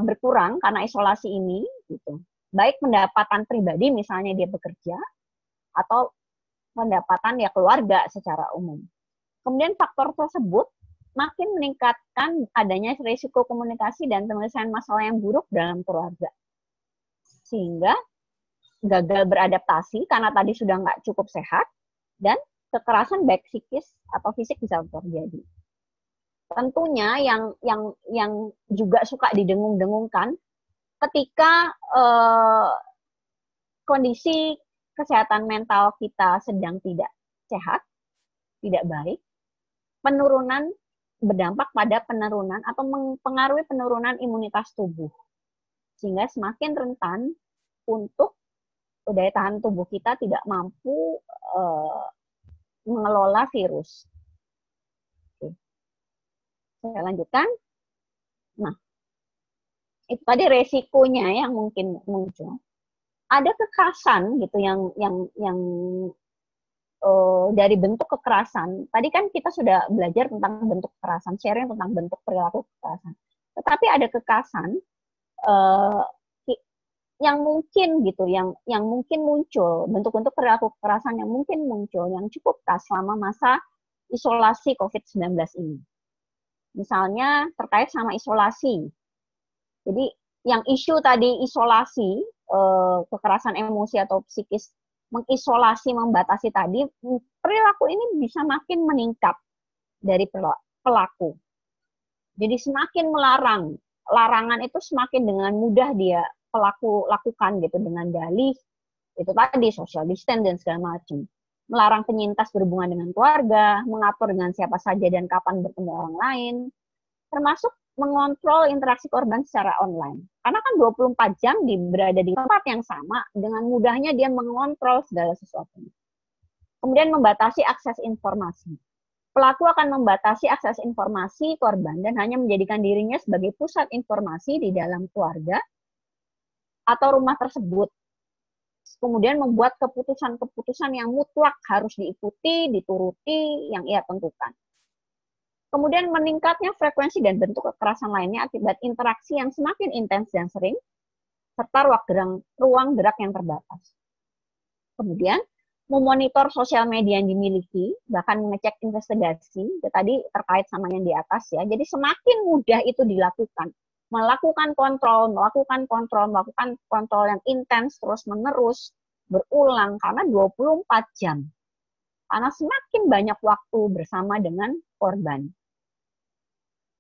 S2: berkurang karena isolasi ini gitu. Baik pendapatan pribadi misalnya dia bekerja atau pendapatan ya keluarga secara umum. Kemudian faktor tersebut makin meningkatkan adanya risiko komunikasi dan penyelesaian masalah yang buruk dalam keluarga. Sehingga gagal beradaptasi karena tadi sudah nggak cukup sehat, dan kekerasan baik psikis atau fisik bisa terjadi. Tentunya yang juga suka didengung-dengungkan ketika kondisi kesehatan mental kita sedang tidak sehat, tidak baik, penurunan berdampak pada penurunan atau mempengaruhi penurunan imunitas tubuh. Sehingga semakin rentan untuk daya tahan tubuh kita tidak mampu mengelola virus. Oke. Saya lanjutkan. Nah, itu tadi resikonya yang mungkin muncul. Ada kekerasan gitu yang dari bentuk kekerasan. Tadi kan kita sudah belajar tentang bentuk kekerasan, sharing tentang bentuk perilaku kekerasan. Tetapi ada kekerasan yang mungkin gitu, yang mungkin muncul, bentuk-bentuk perilaku kekerasan yang mungkin muncul, yang cukup khas selama masa isolasi COVID-19 ini. Misalnya terkait sama isolasi. Jadi yang isu tadi isolasi, kekerasan emosi atau psikis, mengisolasi, membatasi tadi, perilaku ini bisa makin meningkat dari pelaku. Jadi semakin melarang, larangan itu semakin dengan mudah dia pelaku lakukan gitu dengan dalih itu tadi social distance dan segala macam, melarang penyintas berhubungan dengan keluarga, mengatur dengan siapa saja dan kapan bertemu orang lain, termasuk mengontrol interaksi korban secara online. Karena kan 24 jam berada di tempat yang sama, dengan mudahnya dia mengontrol segala sesuatu. Kemudian membatasi akses informasi. Pelaku akan membatasi akses informasi korban dan hanya menjadikan dirinya sebagai pusat informasi di dalam keluarga atau rumah tersebut. Kemudian membuat keputusan-keputusan yang mutlak harus diikuti, dituruti, yang ia tentukan. Kemudian meningkatnya frekuensi dan bentuk kekerasan lainnya akibat interaksi yang semakin intens dan sering, serta ruang gerak yang terbatas. Kemudian memonitor sosial media yang dimiliki, bahkan mengecek investigasi, tadi terkait sama yang di atas ya. Jadi semakin mudah itu dilakukan. Melakukan kontrol yang intens terus-menerus, berulang karena 24 jam. Karena semakin banyak waktu bersama dengan korban.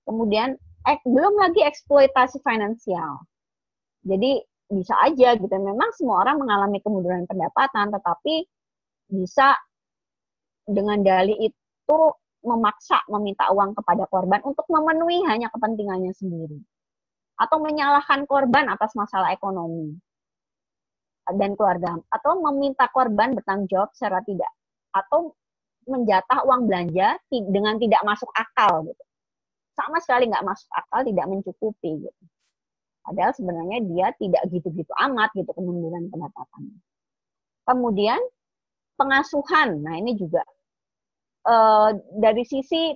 S2: Kemudian belum lagi eksploitasi finansial. Jadi bisa aja gitu. Memang semua orang mengalami kemunduran pendapatan, tetapi bisa dengan dalih itu memaksa meminta uang kepada korban untuk memenuhi hanya kepentingannya sendiri. Atau menyalahkan korban atas masalah ekonomi dan keluarga. Atau meminta korban bertanggung jawab secara tidak. Atau menjatah uang belanja dengan tidak masuk akal gitu. Sama sekali nggak masuk akal, tidak mencukupi gitu. Padahal sebenarnya dia tidak gitu-gitu amat gitu kemunduran pendapatan. Kemudian pengasuhan, nah ini juga dari sisi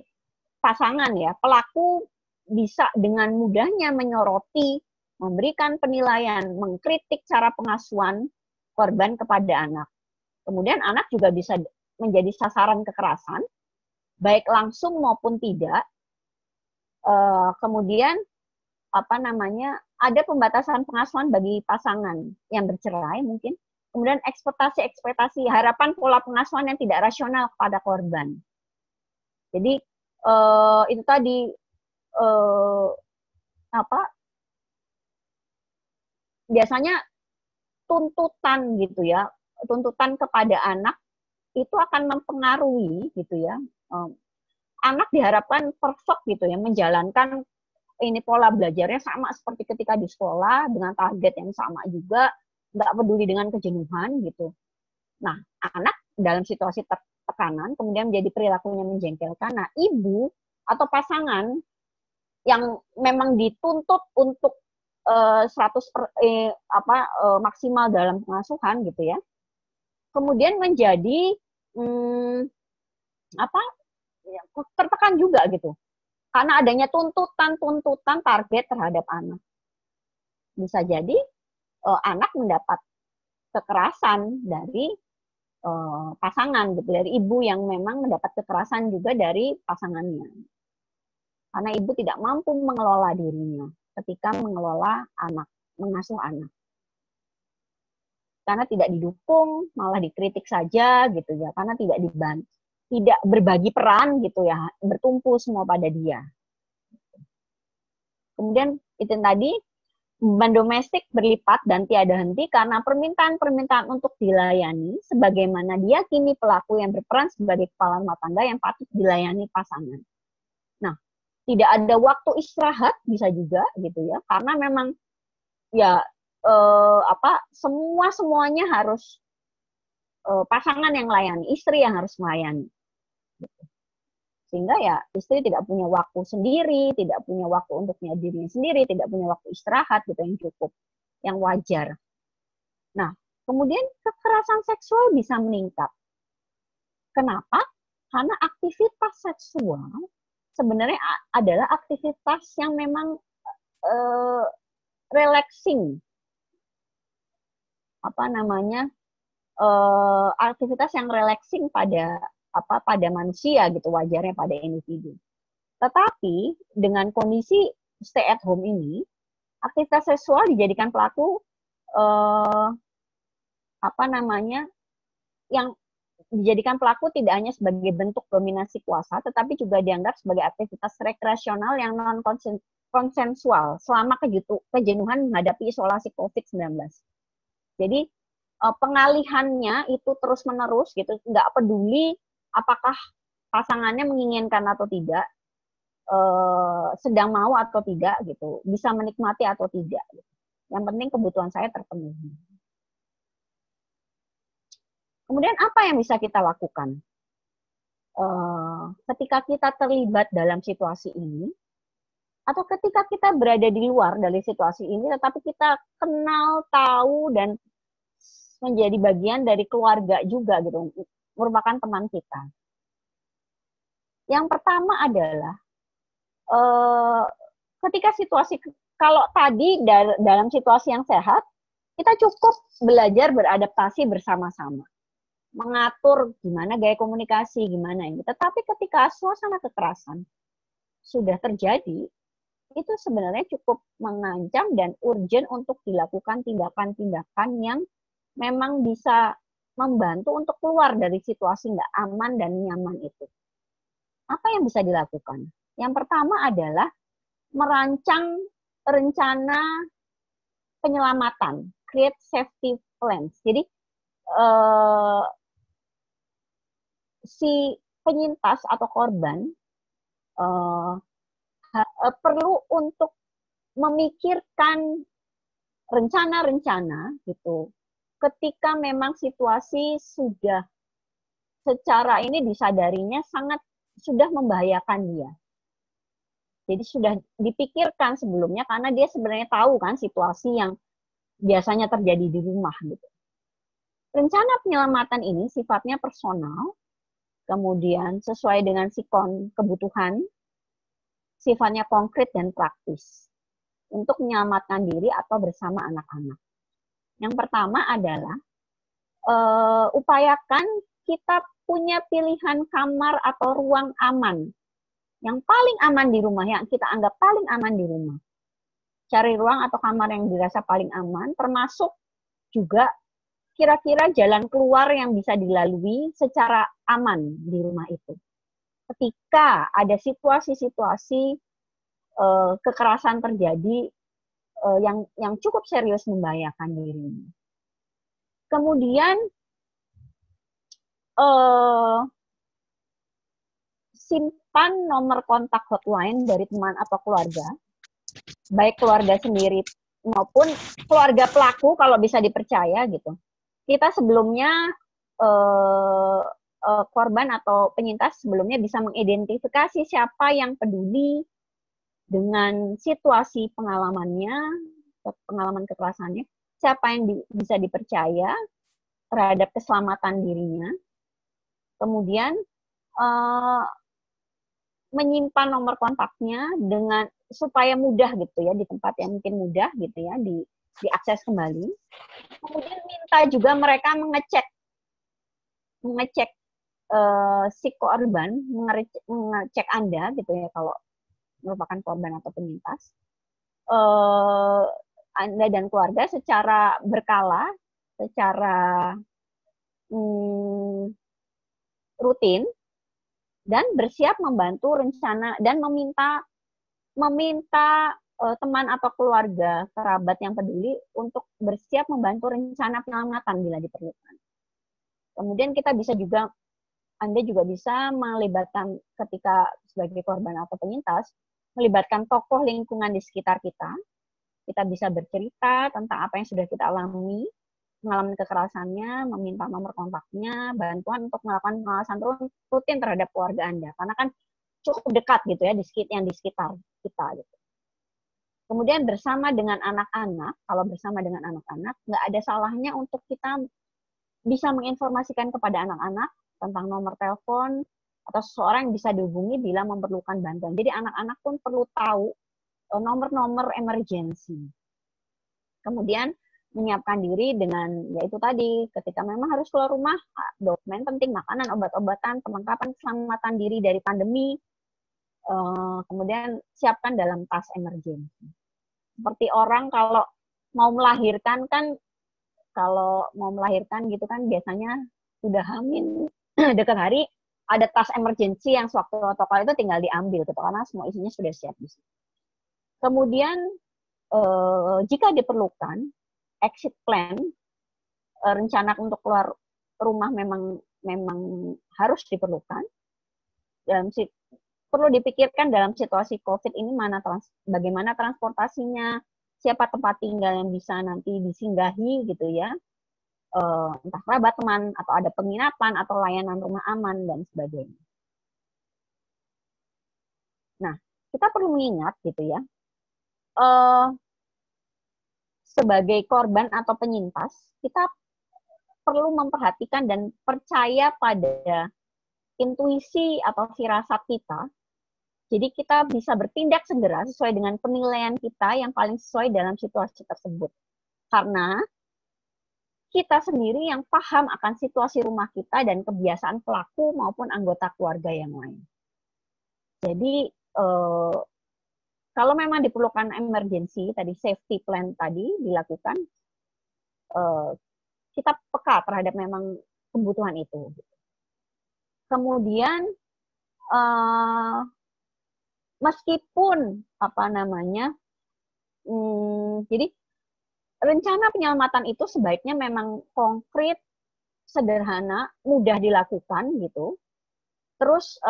S2: pasangan ya, pelaku bisa dengan mudahnya menyoroti, memberikan penilaian, mengkritik cara pengasuhan korban kepada anak. Kemudian anak juga bisa menjadi sasaran kekerasan, baik langsung maupun tidak. Kemudian ada pembatasan pengasuhan bagi pasangan yang bercerai mungkin. Kemudian ekspektasi harapan pola pengasuhan yang tidak rasional kepada korban. Jadi itu tadi biasanya tuntutan gitu ya, tuntutan kepada anak itu akan mempengaruhi gitu ya. Anak diharapkan perfect gitu ya, menjalankan ini pola belajarnya sama seperti ketika di sekolah dengan target yang sama juga, nggak peduli dengan kejenuhan gitu. Nah, anak dalam situasi tekanan kemudian menjadi perilakunya menjengkelkan. Nah, ibu atau pasangan yang memang dituntut untuk 100 maksimal dalam pengasuhan gitu ya, kemudian menjadi tertekan juga gitu. Karena adanya tuntutan target terhadap anak. Bisa jadi anak mendapat kekerasan dari pasangan gitu, dari ibu yang memang mendapat kekerasan juga dari pasangannya. Karena ibu tidak mampu mengelola dirinya ketika mengelola anak, mengasuh anak. Karena tidak didukung, malah dikritik saja gitu ya, karena tidak dibantu, tidak berbagi peran gitu ya, bertumpu semua pada dia. Kemudian itu tadi, beban domestik berlipat dan tiada henti karena permintaan-permintaan untuk dilayani sebagaimana diyakini pelaku yang berperan sebagai kepala rumah tangga yang patut dilayani pasangan. Nah, tidak ada waktu istirahat bisa juga gitu ya, karena memang ya semuanya harus pasangan yang melayani, istri yang harus melayani. Gitu. Sehingga ya istri tidak punya waktu sendiri, tidak punya waktu untuk dirinya sendiri, tidak punya waktu istirahat gitu yang cukup, yang wajar. Nah, kemudian kekerasan seksual bisa meningkat. Kenapa? Karena aktivitas seksual sebenarnya adalah aktivitas yang memang relaxing. Aktivitas yang relaxing pada manusia gitu, wajarnya pada individu. Tetapi dengan kondisi stay at home ini, aktivitas seksual dijadikan pelaku yang dijadikan pelaku tidak hanya sebagai bentuk dominasi kuasa, tetapi juga dianggap sebagai aktivitas rekreasional yang non konsensual selama kejenuhan menghadapi isolasi COVID-19. Jadi pengalihannya itu terus-menerus gitu, nggak peduli apakah pasangannya menginginkan atau tidak, sedang mau atau tidak gitu, bisa menikmati atau tidak. Gitu. Yang penting kebutuhan saya terpenuhi. Kemudian apa yang bisa kita lakukan? Ketika kita terlibat dalam situasi ini, atau ketika kita berada di luar dari situasi ini, tetapi kita kenal, tahu, dan menjadi bagian dari keluarga juga gitu, merupakan teman kita. Yang pertama adalah ketika situasi, kalau tadi dalam situasi yang sehat, kita cukup belajar beradaptasi bersama-sama, mengatur gimana gaya komunikasi, gimana ini. Tetapi ketika suasana kekerasan sudah terjadi, itu sebenarnya cukup mengancam dan urgent untuk dilakukan tindakan-tindakan yang memang bisa membantu untuk keluar dari situasi nggak aman dan nyaman itu. Apa yang bisa dilakukan? Yang pertama adalah merancang rencana penyelamatan, create safety plans. Jadi si penyintas atau korban perlu untuk memikirkan rencana-rencana gitu. Ketika memang situasi sudah secara ini disadarinya sangat sudah membahayakan dia. Jadi sudah dipikirkan sebelumnya karena dia sebenarnya tahu kan situasi yang biasanya terjadi di rumah gitu. Rencana penyelamatan ini sifatnya personal, kemudian sesuai dengan sikon kebutuhan, sifatnya konkret dan praktis untuk menyelamatkan diri atau bersama anak-anak. Yang pertama adalah upayakan kita punya pilihan kamar atau ruang aman yang paling aman di rumah, yang kita anggap paling aman di rumah. Cari ruang atau kamar yang dirasa paling aman, termasuk juga kira-kira jalan keluar yang bisa dilalui secara aman di rumah itu. Ketika ada situasi-situasi kekerasan terjadi yang cukup serius membahayakan dirinya. Kemudian simpan nomor kontak hotline dari teman atau keluarga, baik keluarga sendiri maupun keluarga pelaku kalau bisa dipercaya gitu. Kita sebelumnya korban atau penyintas sebelumnya bisa mengidentifikasi siapa yang peduli dengan situasi pengalamannya, pengalaman kekerasannya, siapa yang bisa dipercaya terhadap keselamatan dirinya. Kemudian menyimpan nomor kontaknya dengan supaya mudah gitu ya, di tempat yang mungkin mudah gitu ya, diakses kembali. Kemudian minta juga mereka mengecek si korban, mengecek Anda gitu ya kalau merupakan korban atau penyintas. Anda dan keluarga secara berkala, secara rutin, dan bersiap membantu rencana dan meminta teman atau keluarga, kerabat yang peduli untuk bersiap membantu rencana penyelamatan bila diperlukan. Kemudian Anda juga bisa melibatkan ketika sebagai korban atau penyintas, melibatkan tokoh lingkungan di sekitar kita. Kita bisa bercerita tentang apa yang sudah kita alami, pengalaman kekerasannya, meminta nomor kontaknya, bantuan untuk melakukan pengawasan rutin terhadap keluarga Anda. Karena kan cukup dekat gitu ya di sekitar kita gitu. Kemudian bersama dengan anak-anak, kalau bersama dengan anak-anak, nggak ada salahnya untuk kita bisa menginformasikan kepada anak-anak tentang nomor telepon atau seseorang yang bisa dihubungi bila memerlukan bantuan. Jadi anak-anak pun perlu tahu nomor-nomor emergency. Kemudian menyiapkan diri dengan yaitu tadi ketika memang harus keluar rumah, dokumen penting, makanan, obat-obatan, perlengkapan keselamatan diri dari pandemi, kemudian siapkan dalam tas emergency. Seperti orang kalau mau melahirkan gitu kan biasanya sudah hamil dekat hari, ada tas emergency yang sewaktu protokol itu tinggal diambil gitu karena semua isinya sudah siap di situ. Kemudian jika diperlukan exit plan, rencana untuk keluar rumah memang harus diperlukan. Perlu dipikirkan dalam situasi COVID ini bagaimana transportasinya, siapa tempat tinggal yang bisa nanti disinggahi gitu ya, entah kerabat, teman, atau ada penginapan atau layanan rumah aman dan sebagainya. Nah, kita perlu mengingat gitu ya, sebagai korban atau penyintas, kita perlu memperhatikan dan percaya pada intuisi atau firasat kita. Jadi kita bisa bertindak segera sesuai dengan penilaian kita yang paling sesuai dalam situasi tersebut. Karena kita sendiri yang paham akan situasi rumah kita dan kebiasaan pelaku maupun anggota keluarga yang lain. Jadi kalau memang diperlukan emergency, tadi safety plan tadi dilakukan, kita peka terhadap memang kebutuhan itu. Kemudian meskipun apa namanya, jadi rencana penyelamatan itu sebaiknya memang konkret, sederhana, mudah dilakukan gitu. Terus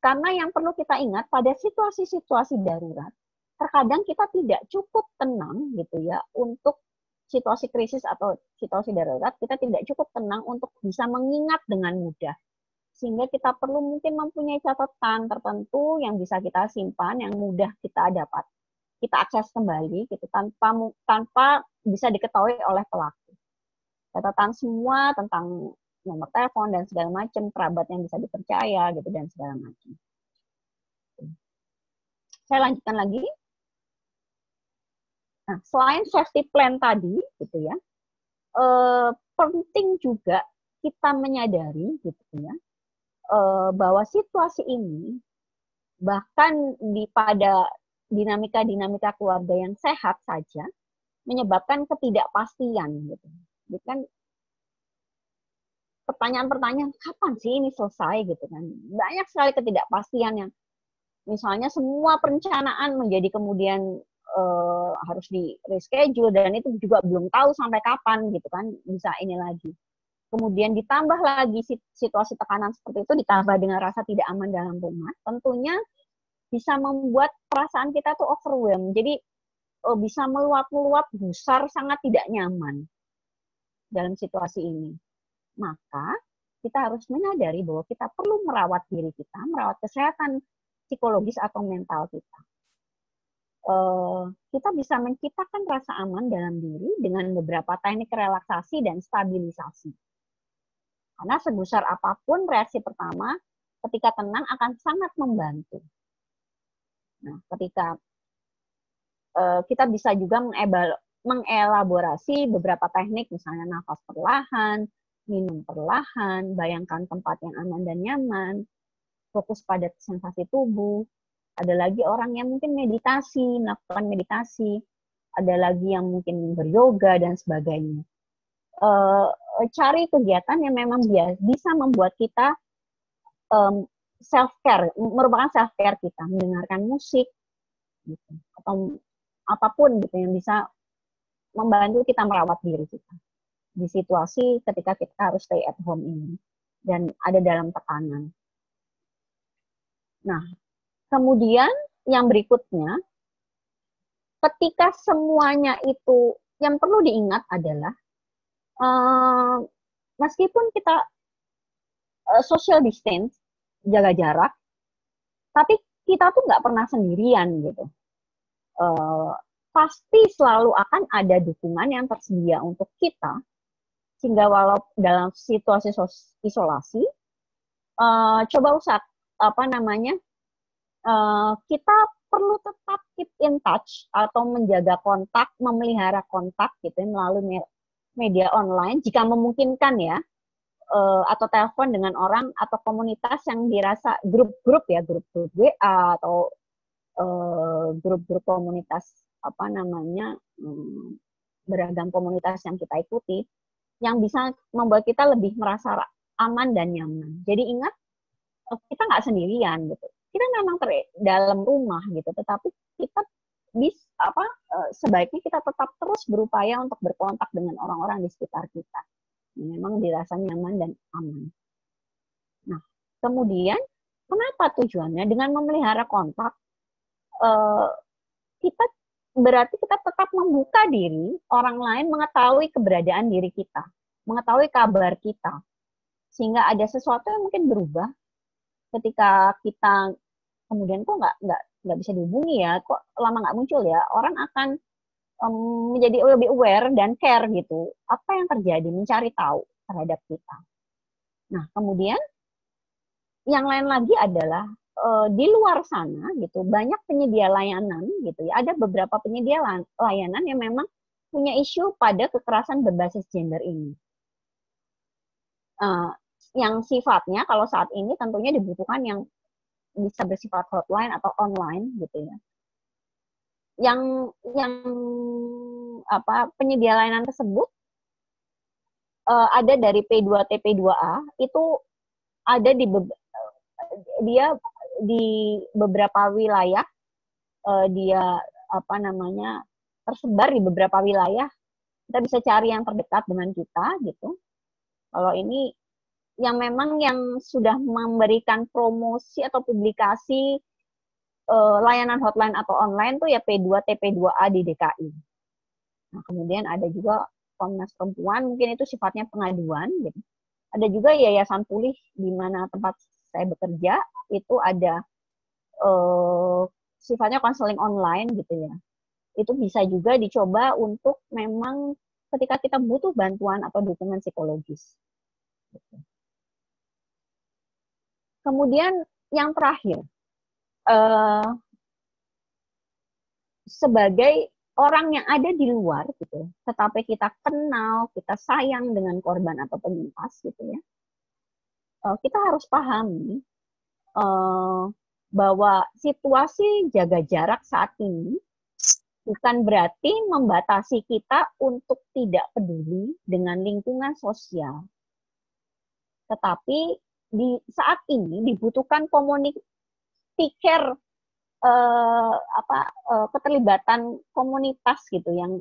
S2: karena yang perlu kita ingat pada situasi-situasi darurat, terkadang kita tidak cukup tenang gitu ya untuk situasi krisis atau situasi darurat, kita tidak cukup tenang untuk bisa mengingat dengan mudah. Sehingga kita perlu mungkin mempunyai catatan tertentu yang bisa kita simpan, yang mudah kita dapat, kita akses kembali gitu tanpa bisa diketahui oleh pelaku. Catatan semua tentang nomor telepon dan segala macam, kerabat yang bisa dipercaya gitu dan segala macam. Saya lanjutkan lagi. Nah, selain safety plan tadi, gitu ya, penting juga kita menyadari, gitu ya, bahwa situasi ini bahkan pada dinamika-dinamika keluarga yang sehat saja menyebabkan ketidakpastian, gitu. Jadi kan pertanyaan-pertanyaan kapan sih ini selesai gitu kan. Banyak sekali ketidakpastian yang misalnya semua perencanaan menjadi kemudian harus di reschedule dan itu juga belum tahu sampai kapan gitu kan bisa ini lagi. Kemudian ditambah lagi situasi tekanan seperti itu ditambah dengan rasa tidak aman dalam rumah, tentunya bisa membuat perasaan kita tuh overwhelmed. Jadi bisa meluap-luap, gusar, sangat tidak nyaman dalam situasi ini. Maka kita harus menyadari bahwa kita perlu merawat diri kita, merawat kesehatan psikologis atau mental kita. Kita bisa menciptakan rasa aman dalam diri dengan beberapa teknik relaksasi dan stabilisasi. Karena segusar apapun reaksi pertama, ketika tenang akan sangat membantu. Nah, ketika kita bisa juga mengelaborasi beberapa teknik, misalnya nafas perlahan, minum perlahan, bayangkan tempat yang aman dan nyaman, fokus pada sensasi tubuh. Ada lagi orang yang mungkin meditasi, melakukan meditasi. Ada lagi yang mungkin beryoga dan sebagainya. Cari kegiatan yang memang bisa membuat kita self-care, merupakan self-care kita, mendengarkan musik, gitu, atau apapun gitu yang bisa membantu kita merawat diri kita di situasi ketika kita harus stay at home ini dan ada dalam tekanan. Nah, kemudian yang berikutnya, ketika semuanya itu yang perlu diingat adalah meskipun kita social distance, jaga jarak, tapi kita tuh nggak pernah sendirian gitu. Pasti selalu akan ada dukungan yang tersedia untuk kita, sehingga walau dalam situasi isolasi, coba kita perlu tetap keep in touch atau menjaga kontak, memelihara kontak gitu melalui media online jika memungkinkan ya, atau telepon dengan orang atau komunitas yang dirasa grup-grup ya, grup-grup WA atau grup-grup komunitas beragam komunitas yang kita ikuti yang bisa membuat kita lebih merasa aman dan nyaman. Jadi ingat, kita nggak sendirian gitu. Kita memang dalam rumah gitu, tetapi kita sebaiknya kita tetap terus berupaya untuk berkontak dengan orang-orang di sekitar kita. Memang dirasa nyaman dan aman. Nah, kemudian kenapa tujuannya? Dengan memelihara kontak, kita tetap membuka diri, orang lain mengetahui keberadaan diri kita, mengetahui kabar kita, sehingga ada sesuatu yang mungkin berubah ketika kita kemudian kok nggak bisa dihubungi ya, kok lama nggak muncul ya, orang akan menjadi lebih aware dan care gitu, apa yang terjadi, mencari tahu terhadap kita. Nah, kemudian yang lain lagi adalah di luar sana gitu banyak penyedia layanan gitu ya, ada beberapa penyedia layanan yang memang punya isu pada kekerasan berbasis gender ini, yang sifatnya kalau saat ini tentunya dibutuhkan yang bisa bersifat hotline atau online gitu ya. Yang penyedia layanan tersebut ada dari P2T P2A, itu ada dia di beberapa wilayah dia apa namanya tersebar di beberapa wilayah, kita bisa cari yang terdekat dengan kita gitu. Kalau ini yang memang yang sudah memberikan promosi atau publikasi layanan hotline atau online tuh ya P2 TP2A di DKI. Nah, kemudian ada juga Komnas Perempuan, mungkin itu sifatnya pengaduan gitu. Ada juga Yayasan Pulih di mana tempat saya bekerja, itu ada sifatnya konseling online gitu ya. Itu bisa juga dicoba untuk memang ketika kita butuh bantuan atau dukungan psikologis. Gitu. Kemudian yang terakhir, sebagai orang yang ada di luar gitu, tetapi kita kenal, kita sayang dengan korban atau penyintas gitu ya, kita harus pahami bahwa situasi jaga jarak saat ini bukan berarti membatasi kita untuk tidak peduli dengan lingkungan sosial, tetapi di saat ini dibutuhkan community care, keterlibatan komunitas gitu yang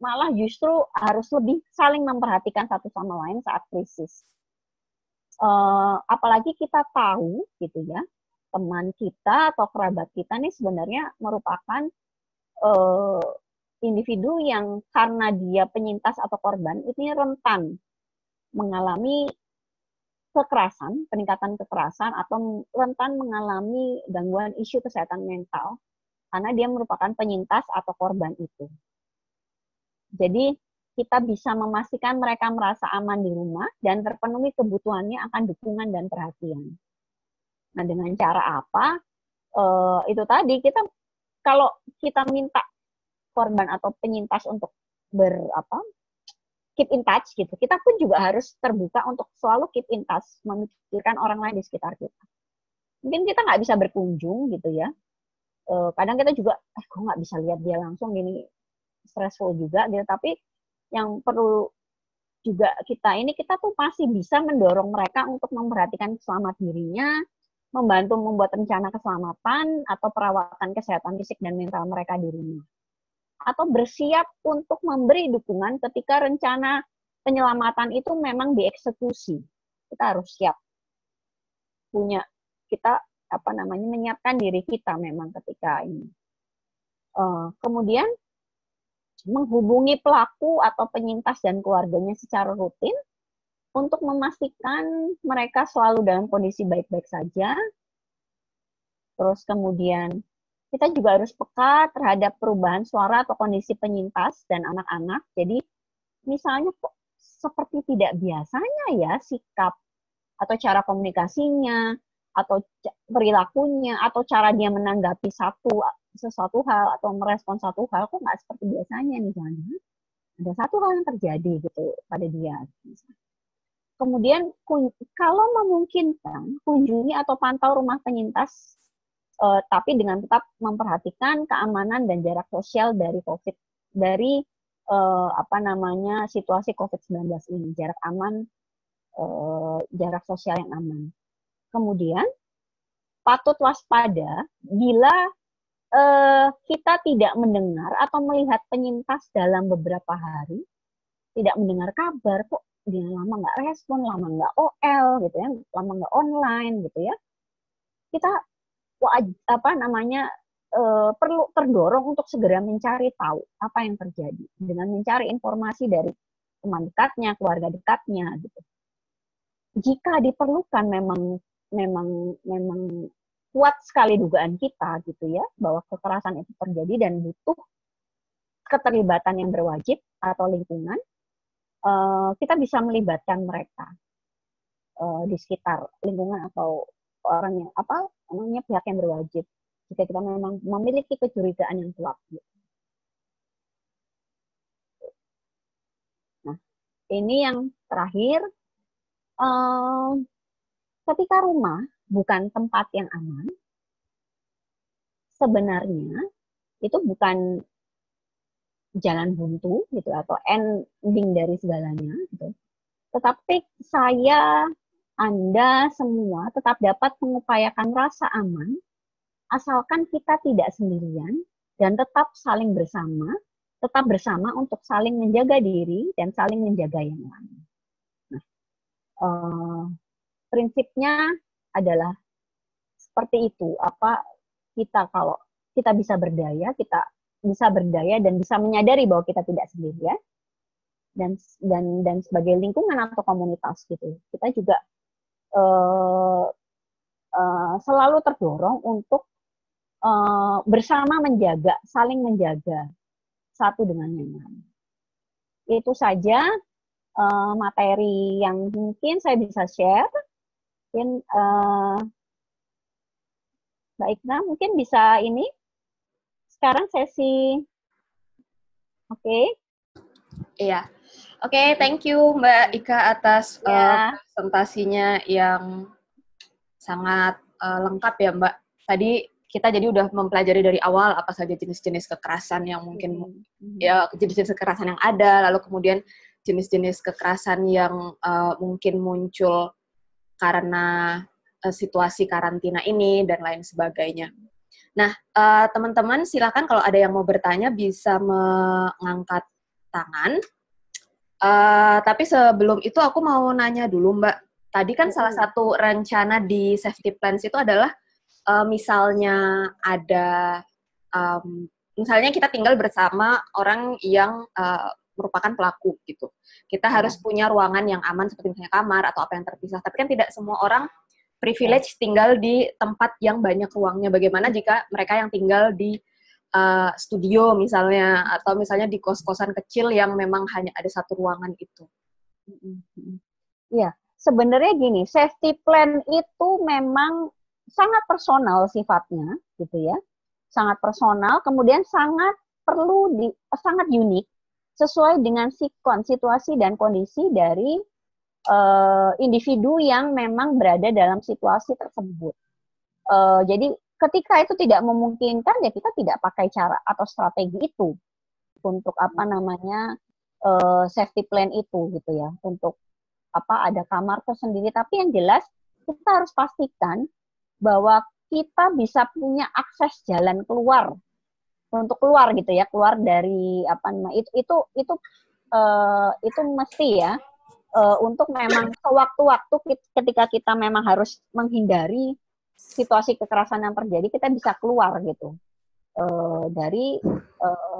S2: malah justru harus lebih saling memperhatikan satu sama lain saat krisis. Apalagi kita tahu gitu ya, teman kita atau kerabat kita nih sebenarnya merupakan individu yang karena dia penyintas atau korban ini rentan mengalami kekerasan, peningkatan kekerasan, atau rentan mengalami gangguan isu kesehatan mental karena dia merupakan penyintas atau korban itu. Jadi kita bisa memastikan mereka merasa aman di rumah dan terpenuhi kebutuhannya akan dukungan dan perhatian. Nah, dengan cara apa? Itu tadi kalau kita minta korban atau penyintas untuk keep in touch gitu. Kita pun juga harus terbuka untuk selalu keep in touch, memikirkan orang lain di sekitar kita. Mungkin kita nggak bisa berkunjung gitu ya. Kadang kita juga, kok nggak bisa lihat dia langsung gini, stressful juga gitu. Tapi yang perlu juga kita tuh masih bisa mendorong mereka untuk memperhatikan selamat dirinya, membantu membuat rencana keselamatan atau perawatan kesehatan fisik dan mental mereka di rumah. Atau bersiap untuk memberi dukungan ketika rencana penyelamatan itu memang dieksekusi. Kita harus siap. Menyiapkan diri kita memang ketika ini. Kemudian menghubungi pelaku atau penyintas dan keluarganya secara rutin untuk memastikan mereka selalu dalam kondisi baik-baik saja. Terus kemudian kita juga harus peka terhadap perubahan suara atau kondisi penyintas dan anak-anak. Jadi misalnya kok seperti tidak biasanya ya sikap atau cara komunikasinya atau perilakunya atau cara dia menanggapi sesuatu hal atau merespon satu hal kok nggak seperti biasanya misalnya. Ada satu hal yang terjadi gitu pada dia. Kemudian kalau memungkinkan kunjungi atau pantau rumah penyintas tapi dengan tetap memperhatikan keamanan dan jarak sosial dari situasi COVID-19 ini, jarak aman, jarak sosial yang aman. Kemudian patut waspada bila kita tidak mendengar atau melihat penyintas dalam beberapa hari, tidak mendengar kabar, kok dia lama nggak respon, lama nggak OL gitu ya, lama nggak online gitu ya. Kita perlu terdorong untuk segera mencari tahu apa yang terjadi dengan mencari informasi dari teman dekatnya, keluarga dekatnya gitu. Jika diperlukan memang kuat sekali dugaan kita gitu ya bahwa kekerasan itu terjadi dan butuh keterlibatan yang berwajib atau lingkungan, kita bisa melibatkan mereka di sekitar lingkungan atau orang yang pihak yang berwajib jika kita memang memiliki kecurigaan yang kuat. Nah, ini yang terakhir, ketika rumah bukan tempat yang aman, sebenarnya itu bukan jalan buntu gitu atau ending dari segalanya gitu. Tetapi saya Anda semua tetap dapat mengupayakan rasa aman, asalkan kita tidak sendirian dan tetap bersama untuk saling menjaga diri dan saling menjaga yang lain. Nah, prinsipnya adalah seperti itu. Kalau kita bisa berdaya dan bisa menyadari bahwa kita tidak sendirian, dan sebagai lingkungan atau komunitas gitu, kita juga selalu terdorong untuk bersama saling menjaga satu dengan yang lain. Itu saja materi yang mungkin saya bisa share. Mungkin Mbak Ikna mungkin bisa ini sekarang sesi. Oke.
S1: Iya. Oke, thank you Mbak Ika atas presentasinya yang sangat lengkap ya Mbak. Tadi kita jadi udah mempelajari dari awal apa saja jenis-jenis kekerasan yang mungkin ya jenis-jenis kekerasan yang ada, lalu kemudian jenis-jenis kekerasan yang mungkin muncul karena situasi karantina ini dan lain sebagainya. Nah, teman-teman silakan kalau ada yang mau bertanya bisa mengangkat tangan. Tapi sebelum itu aku mau nanya dulu Mbak. Tadi kan salah satu rencana di safety plans itu adalah misalnya ada, misalnya kita tinggal bersama orang yang merupakan pelaku gitu. Kita harus punya ruangan yang aman seperti misalnya kamar atau apa yang terpisah. Tapi kan tidak semua orang privilege tinggal di tempat yang banyak ruangnya. Bagaimana jika mereka yang tinggal di studio misalnya, atau misalnya di kos-kosan kecil yang memang hanya ada satu ruangan itu?
S2: Iya, sebenarnya gini, safety plan itu memang sangat personal sifatnya, gitu ya, sangat personal, kemudian sangat unik, sesuai dengan situasi dan kondisi dari individu yang memang berada dalam situasi tersebut. Jadi ketika itu tidak memungkinkan, ya kita tidak pakai cara atau strategi itu untuk safety plan itu, gitu ya, untuk ada kamar tersendiri. Tapi yang jelas kita harus pastikan bahwa kita bisa punya akses jalan keluar untuk keluar, gitu ya, keluar dari itu mesti ya, untuk memang sewaktu-waktu ketika kita memang harus menghindari situasi kekerasan yang terjadi, kita bisa keluar gitu dari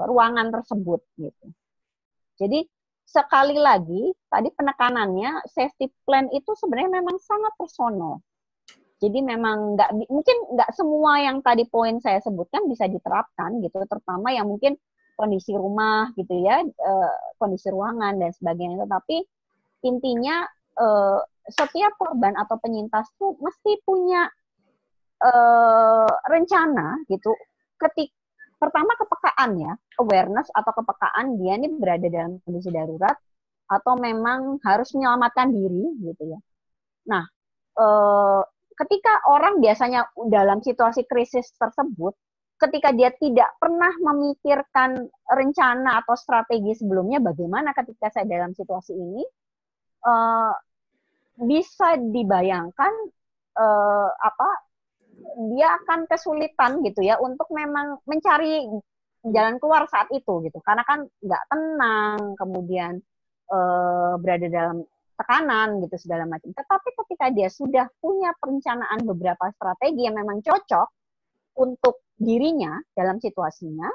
S2: ruangan tersebut gitu. Jadi sekali lagi tadi penekanannya, safety plan itu sebenarnya memang sangat personal. Jadi memang mungkin nggak semua yang tadi poin saya sebutkan bisa diterapkan gitu, terutama yang mungkin kondisi rumah gitu ya, kondisi ruangan dan sebagainya. Tetapi intinya setiap korban atau penyintas tuh mesti punya rencana gitu. Pertama kepekaan ya, awareness atau kepekaan dia ini berada dalam kondisi darurat atau memang harus menyelamatkan diri gitu ya. Nah, ketika orang biasanya dalam situasi krisis tersebut, ketika dia tidak pernah memikirkan rencana atau strategi sebelumnya, bagaimana ketika saya dalam situasi ini, bisa dibayangkan dia akan kesulitan gitu ya untuk memang mencari jalan keluar saat itu gitu, karena kan nggak tenang, kemudian berada dalam tekanan gitu segala macam. Tetapi ketika dia sudah punya perencanaan beberapa strategi yang memang cocok untuk dirinya dalam situasinya,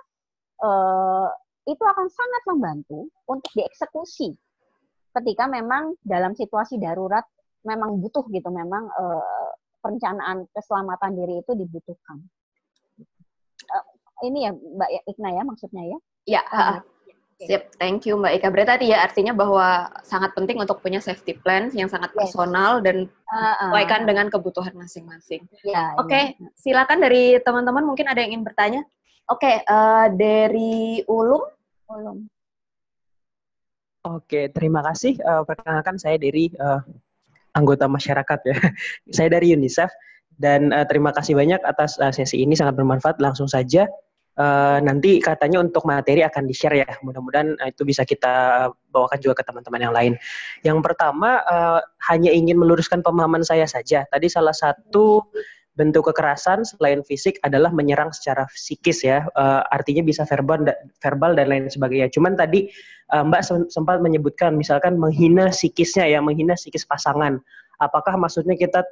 S2: itu akan sangat membantu untuk dieksekusi ketika memang dalam situasi darurat memang butuh gitu, memang perencanaan keselamatan diri itu dibutuhkan. Ini ya Mbak Ikna ya maksudnya ya?
S1: Ya, sip, thank you Mbak Ika. Berarti tadi ya artinya bahwa sangat penting untuk punya safety plan yang sangat personal dan sesuaikan dengan kebutuhan masing-masing. Oke, silakan dari teman-teman mungkin ada yang ingin bertanya. Oke, dari Ulum.
S3: Oke, terima kasih. Perkenalkan saya dari anggota masyarakat ya. Saya dari UNICEF dan terima kasih banyak atas sesi ini, sangat bermanfaat. Langsung saja nanti katanya untuk materi akan di-share ya. Mudah-mudahan itu bisa kita bawakan juga ke teman-teman yang lain. Yang pertama, hanya ingin meluruskan pemahaman saya saja. Tadi salah satu bentuk kekerasan selain fisik adalah menyerang secara psikis ya. Artinya bisa verbal dan lain sebagainya. Cuman tadi Mbak sempat menyebutkan misalkan menghina psikisnya ya, menghina psikis pasangan. Apakah maksudnya kita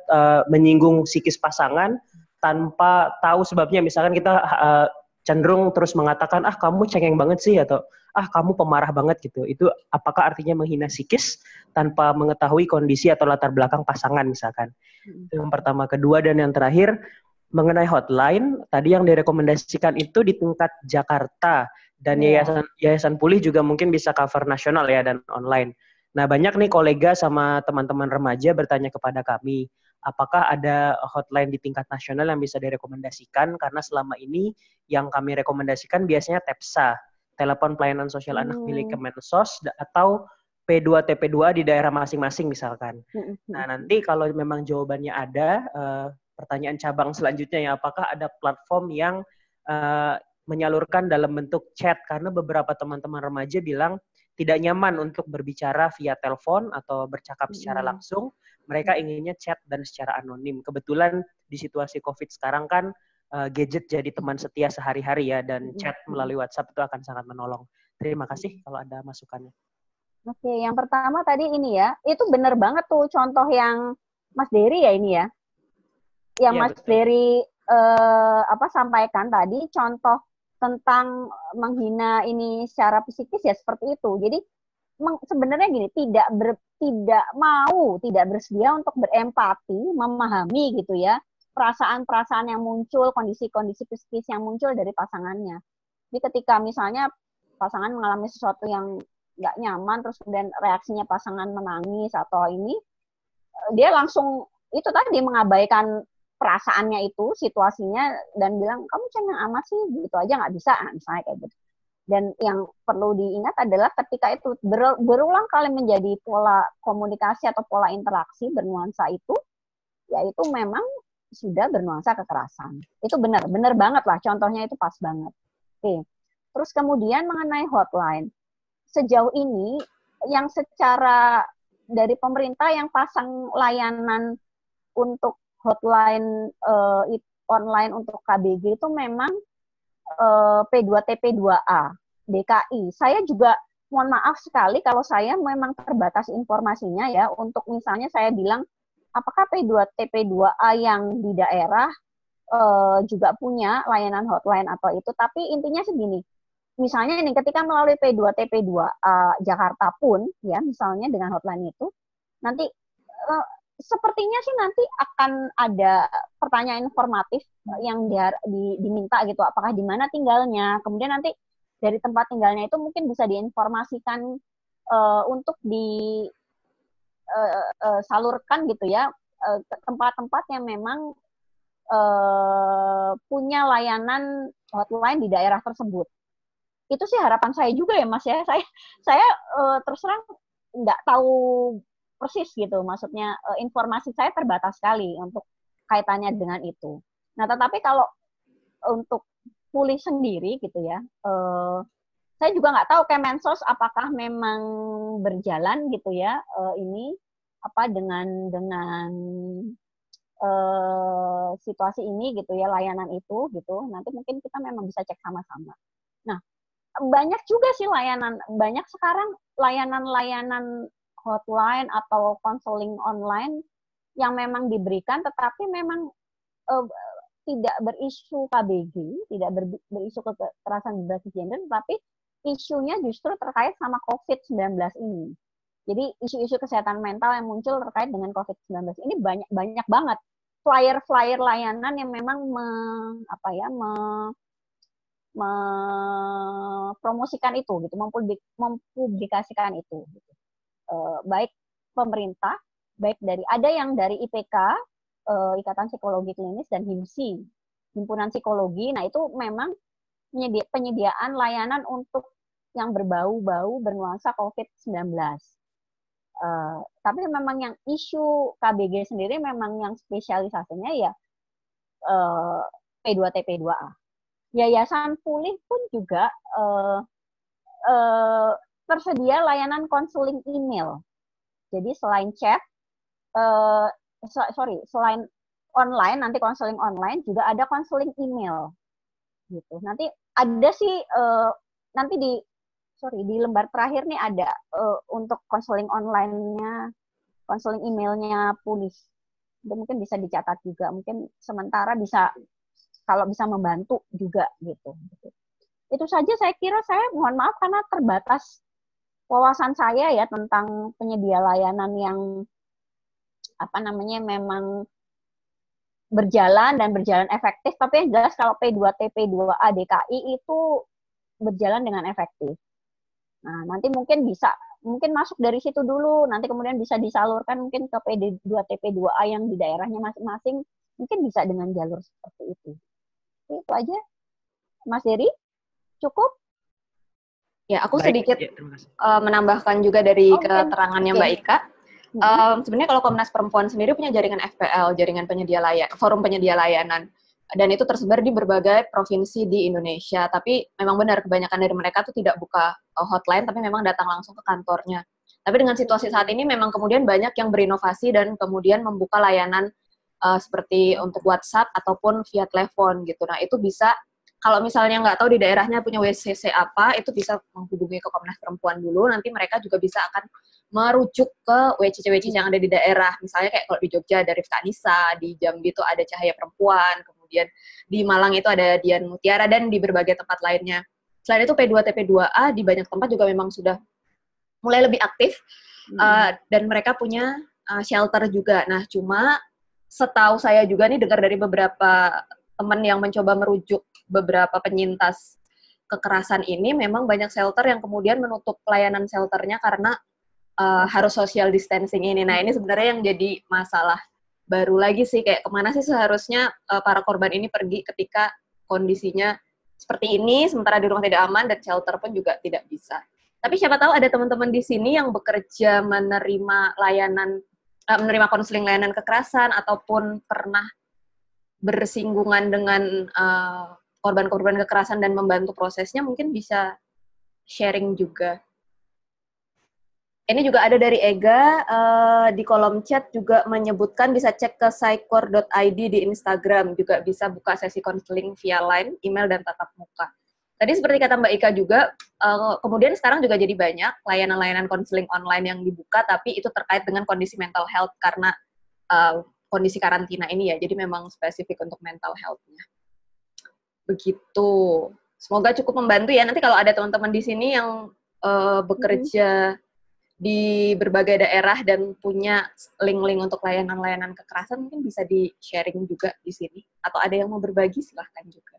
S3: menyinggung psikis pasangan tanpa tahu sebabnya? Misalkan kita cenderung terus mengatakan kamu cengeng banget sih atau kamu pemarah banget gitu. Itu apakah artinya menghina psikis tanpa mengetahui kondisi atau latar belakang pasangan misalkan. Itu yang pertama. Kedua dan yang terakhir mengenai hotline, tadi yang direkomendasikan itu di tingkat Jakarta dan Yayasan Pulih juga mungkin bisa cover nasional ya dan online. Nah, banyak nih kolega sama teman-teman remaja bertanya kepada kami, apakah ada hotline di tingkat nasional yang bisa direkomendasikan? Karena selama ini yang kami rekomendasikan biasanya TEPSA, Telepon Pelayanan Sosial Anak milik Kemensos, atau P2TP2 di daerah masing-masing misalkan. Nah, nanti kalau memang jawabannya ada, pertanyaan cabang selanjutnya ya, apakah ada platform yang menyalurkan dalam bentuk chat? Karena beberapa teman-teman remaja bilang tidak nyaman untuk berbicara via telepon atau bercakap secara langsung. Mereka inginnya chat dan secara anonim. Kebetulan di situasi COVID sekarang kan gadget jadi teman setia sehari-hari ya, dan chat melalui WhatsApp itu akan sangat menolong. Terima kasih kalau ada masukannya.
S2: Oke, yang pertama tadi ini ya, itu benar banget tuh contoh yang Mas Dery ya ini ya. Yang ya, Mas Dery sampaikan tadi contoh tentang menghina ini secara psikis ya seperti itu. Jadi sebenarnya gini, tidak bersedia untuk berempati, memahami gitu ya perasaan-perasaan yang muncul, kondisi-kondisi psikis yang muncul dari pasangannya. Jadi ketika misalnya pasangan mengalami sesuatu yang nggak nyaman, terus kemudian reaksinya pasangan menangis atau ini, dia langsung itu tadi mengabaikan perasaannya itu, situasinya, dan bilang, kamu cengeng amat sih, gitu aja nggak bisa, misalnya kayak gitu. Dan yang perlu diingat adalah ketika itu berulang kali menjadi pola komunikasi atau pola interaksi bernuansa itu, ya itu memang sudah bernuansa kekerasan. Itu benar banget lah, contohnya itu pas banget. Oke. Terus kemudian mengenai hotline, sejauh ini yang secara dari pemerintah yang pasang layanan untuk hotline online untuk KBG itu memang P2TP2A DKI. Saya juga mohon maaf sekali kalau saya memang terbatas informasinya ya, untuk misalnya saya bilang apakah P2TP2A yang di daerah juga punya layanan hotline atau itu, tapi intinya segini, misalnya ini ketika melalui P2TP2A Jakarta pun ya misalnya dengan hotline itu, nanti sepertinya sih nanti akan ada pertanyaan informatif yang diminta gitu, apakah di mana tinggalnya, kemudian nanti dari tempat tinggalnya itu mungkin bisa diinformasikan untuk disalurkan gitu ya ke tempat-tempat yang memang punya layanan hotline di daerah tersebut. Itu sih harapan saya juga ya Mas ya. Saya terus terang nggak tahu persis gitu, maksudnya informasi saya terbatas sekali untuk kaitannya dengan itu. Nah, tetapi kalau untuk Pulih sendiri gitu ya, saya juga nggak tahu Kemensos apakah memang berjalan gitu ya ini dengan situasi ini gitu ya, layanan itu gitu. Nanti mungkin kita memang bisa cek sama-sama. Nah, banyak juga sih banyak sekarang layanan-layanan hotline atau konseling online yang memang diberikan, tetapi memang tidak berisu KBG, tidak berisu kekerasan berbasis gender, tapi isunya justru terkait sama COVID-19 ini. Jadi isu-isu kesehatan mental yang muncul terkait dengan COVID-19 ini banyak banget. Flyer-flyer layanan yang memang mempromosikan itu, gitu, mempublikasikan itu. Gitu. Baik pemerintah, baik ada yang dari IPK, Ikatan Psikologi Klinis, dan HIMSI, Himpunan Psikologi. Nah, itu memang penyediaan layanan untuk yang berbau-bau bernuansa COVID-19. Tapi memang yang isu KBG sendiri memang yang spesialisasinya ya P2TP2A. Yayasan Pulih pun juga tersedia layanan konseling email. Jadi selain chat, selain online, nanti konseling online juga ada konseling email gitu. Nanti ada sih nanti di lembar terakhir nih ada untuk konseling online-nya, konseling emailnya Pulih. Jadi mungkin bisa dicatat juga, mungkin sementara bisa kalau bisa membantu juga gitu. Itu saja saya kira, saya mohon maaf karena terbatas wawasan saya ya tentang penyedia layanan yang memang berjalan dan berjalan efektif, tapi yang jelas kalau P2T, P2A, DKI itu berjalan dengan efektif. Nah, nanti mungkin masuk dari situ dulu, nanti kemudian bisa disalurkan mungkin ke P2T, P2A yang di daerahnya masing-masing, mungkin bisa dengan jalur seperti itu. Itu aja. Mas Dery, cukup?
S1: Ya, aku sedikit menambahkan juga dari keterangannya Mbak Ika. Sebenarnya kalau Komnas Perempuan sendiri punya jaringan FPL, jaringan forum penyedia layanan, dan itu tersebar di berbagai provinsi di Indonesia. Tapi memang benar kebanyakan dari mereka tuh tidak buka hotline, tapi memang datang langsung ke kantornya. Tapi dengan situasi saat ini memang kemudian banyak yang berinovasi dan kemudian membuka layanan seperti untuk WhatsApp ataupun via telepon gitu. Nah itu bisa, kalau misalnya nggak tahu di daerahnya punya WCC apa, itu bisa menghubungi ke Komnas Perempuan dulu, nanti mereka juga bisa akan merujuk ke WCC yang ada di daerah. Misalnya kayak kalau di Jogja ada Rifka Anissa, di Jambi itu ada Cahaya Perempuan, kemudian di Malang itu ada Dian Mutiara, dan di berbagai tempat lainnya. Selain itu P2T, P2A di banyak tempat juga memang sudah mulai lebih aktif, dan mereka punya shelter juga. Nah, cuma setahu saya juga nih dengar dari beberapa teman yang mencoba merujuk beberapa penyintas kekerasan ini, memang banyak shelter yang kemudian menutup pelayanan shelternya karena harus social distancing ini. Nah, ini sebenarnya yang jadi masalah baru lagi sih, kayak kemana sih seharusnya para korban ini pergi ketika kondisinya seperti ini, sementara di rumah tidak aman dan shelter pun juga tidak bisa. Tapi siapa tahu ada teman-teman di sini yang bekerja menerima konseling layanan kekerasan ataupun pernah bersinggungan dengan korban-korban kekerasan dan membantu prosesnya, mungkin bisa sharing juga. Ini juga ada dari Ega, di kolom chat juga menyebutkan bisa cek ke psychor.id di Instagram, juga bisa buka sesi konseling via line, email, dan tatap muka. Tadi seperti kata Mbak Ika juga, kemudian sekarang juga jadi banyak layanan-layanan konseling online yang dibuka, tapi itu terkait dengan kondisi mental health karena kondisi karantina ini ya, jadi memang spesifik untuk mental health-nya. Begitu. Semoga cukup membantu ya. Nanti kalau ada teman-teman di sini yang bekerja di berbagai daerah dan punya link-link untuk layanan-layanan kekerasan, mungkin bisa di-sharing juga di sini. Atau ada yang mau berbagi, silahkan juga.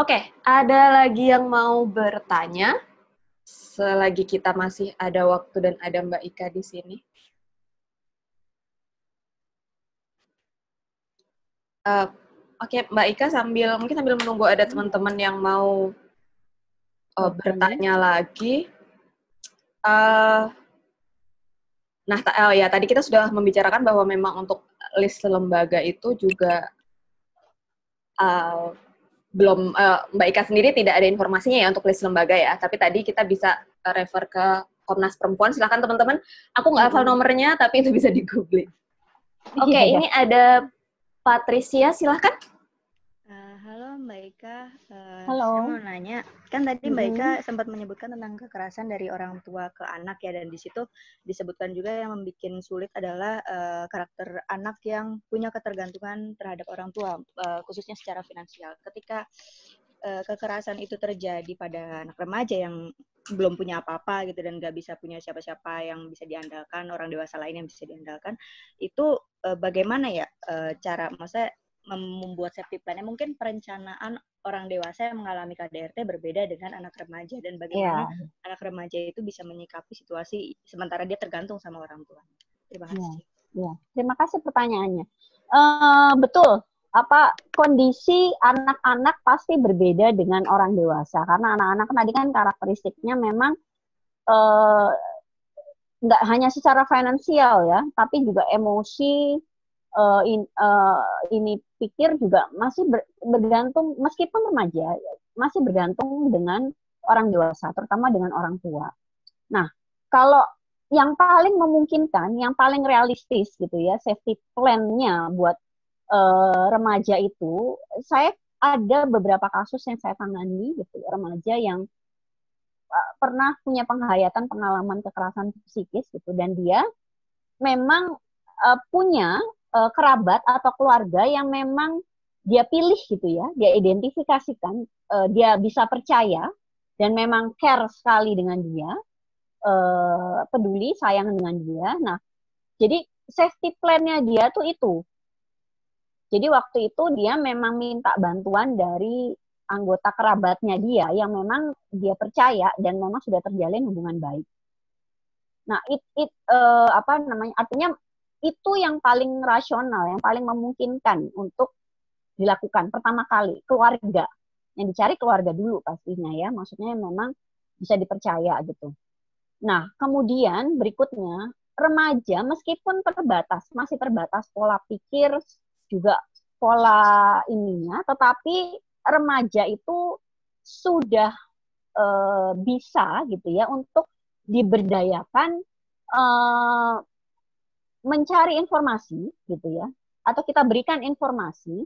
S1: Oke, ada lagi yang mau bertanya? Selagi kita masih ada waktu dan ada Mbak Ika di sini. Oke, Mbak Ika mungkin sambil menunggu ada teman-teman yang mau bertanya lagi. Tadi kita sudah membicarakan bahwa memang untuk list lembaga itu juga belum, Mbak Ika sendiri tidak ada informasinya ya untuk list lembaga ya, tapi tadi kita bisa refer ke Komnas Perempuan. Silakan teman-teman, aku nggak hafal nomornya, tapi itu bisa di-googling. Oke, ini ada Patricia, silahkan.
S4: Halo Mbak Ika,
S2: Halo.
S4: saya mau nanya, kan tadi Mbak Ika sempat menyebutkan tentang kekerasan dari orang tua ke anak ya, dan di situ disebutkan juga yang membuat sulit adalah karakter anak yang punya ketergantungan terhadap orang tua, khususnya secara finansial. Ketika kekerasan itu terjadi pada anak remaja yang belum punya apa-apa gitu dan nggak bisa punya siapa-siapa yang bisa diandalkan, orang dewasa lain yang bisa diandalkan, itu bagaimana ya cara, maksudnya membuat safety plan-nya, mungkin perencanaan orang dewasa yang mengalami KDRT berbeda dengan anak remaja, dan bagaimana anak remaja itu bisa menyikapi situasi sementara dia tergantung sama orang tua. Terima kasih.
S2: Terima kasih pertanyaannya. Betul, kondisi anak-anak pasti berbeda dengan orang dewasa, karena anak-anak tadi kan karakteristiknya memang nggak hanya secara finansial ya, tapi juga emosi, ini pikir juga masih bergantung, meskipun remaja masih bergantung dengan orang dewasa, terutama dengan orang tua. Nah, kalau yang paling memungkinkan, yang paling realistis gitu ya, safety plan-nya buat remaja itu, saya ada beberapa kasus yang saya tangani gitu, remaja yang pernah punya penghayatan pengalaman kekerasan psikis gitu, dan dia memang punya kerabat atau keluarga yang memang dia pilih gitu ya, dia identifikasikan, dia bisa percaya dan memang care sekali dengan dia, peduli, sayang dengan dia. Nah, jadi safety plan-nya dia tuh itu. Jadi waktu itu dia memang minta bantuan dari anggota kerabatnya dia yang memang dia percaya dan memang sudah terjalin hubungan baik. Nah, apa namanya? Artinya itu yang paling rasional, yang paling memungkinkan untuk dilakukan pertama kali. Keluarga, yang dicari keluarga dulu pastinya ya, maksudnya memang bisa dipercaya gitu. Nah, kemudian berikutnya remaja meskipun terbatas, masih terbatas pola pikir juga pola ininya, tetapi remaja itu sudah bisa gitu ya untuk diberdayakan mencari informasi gitu ya, atau kita berikan informasi,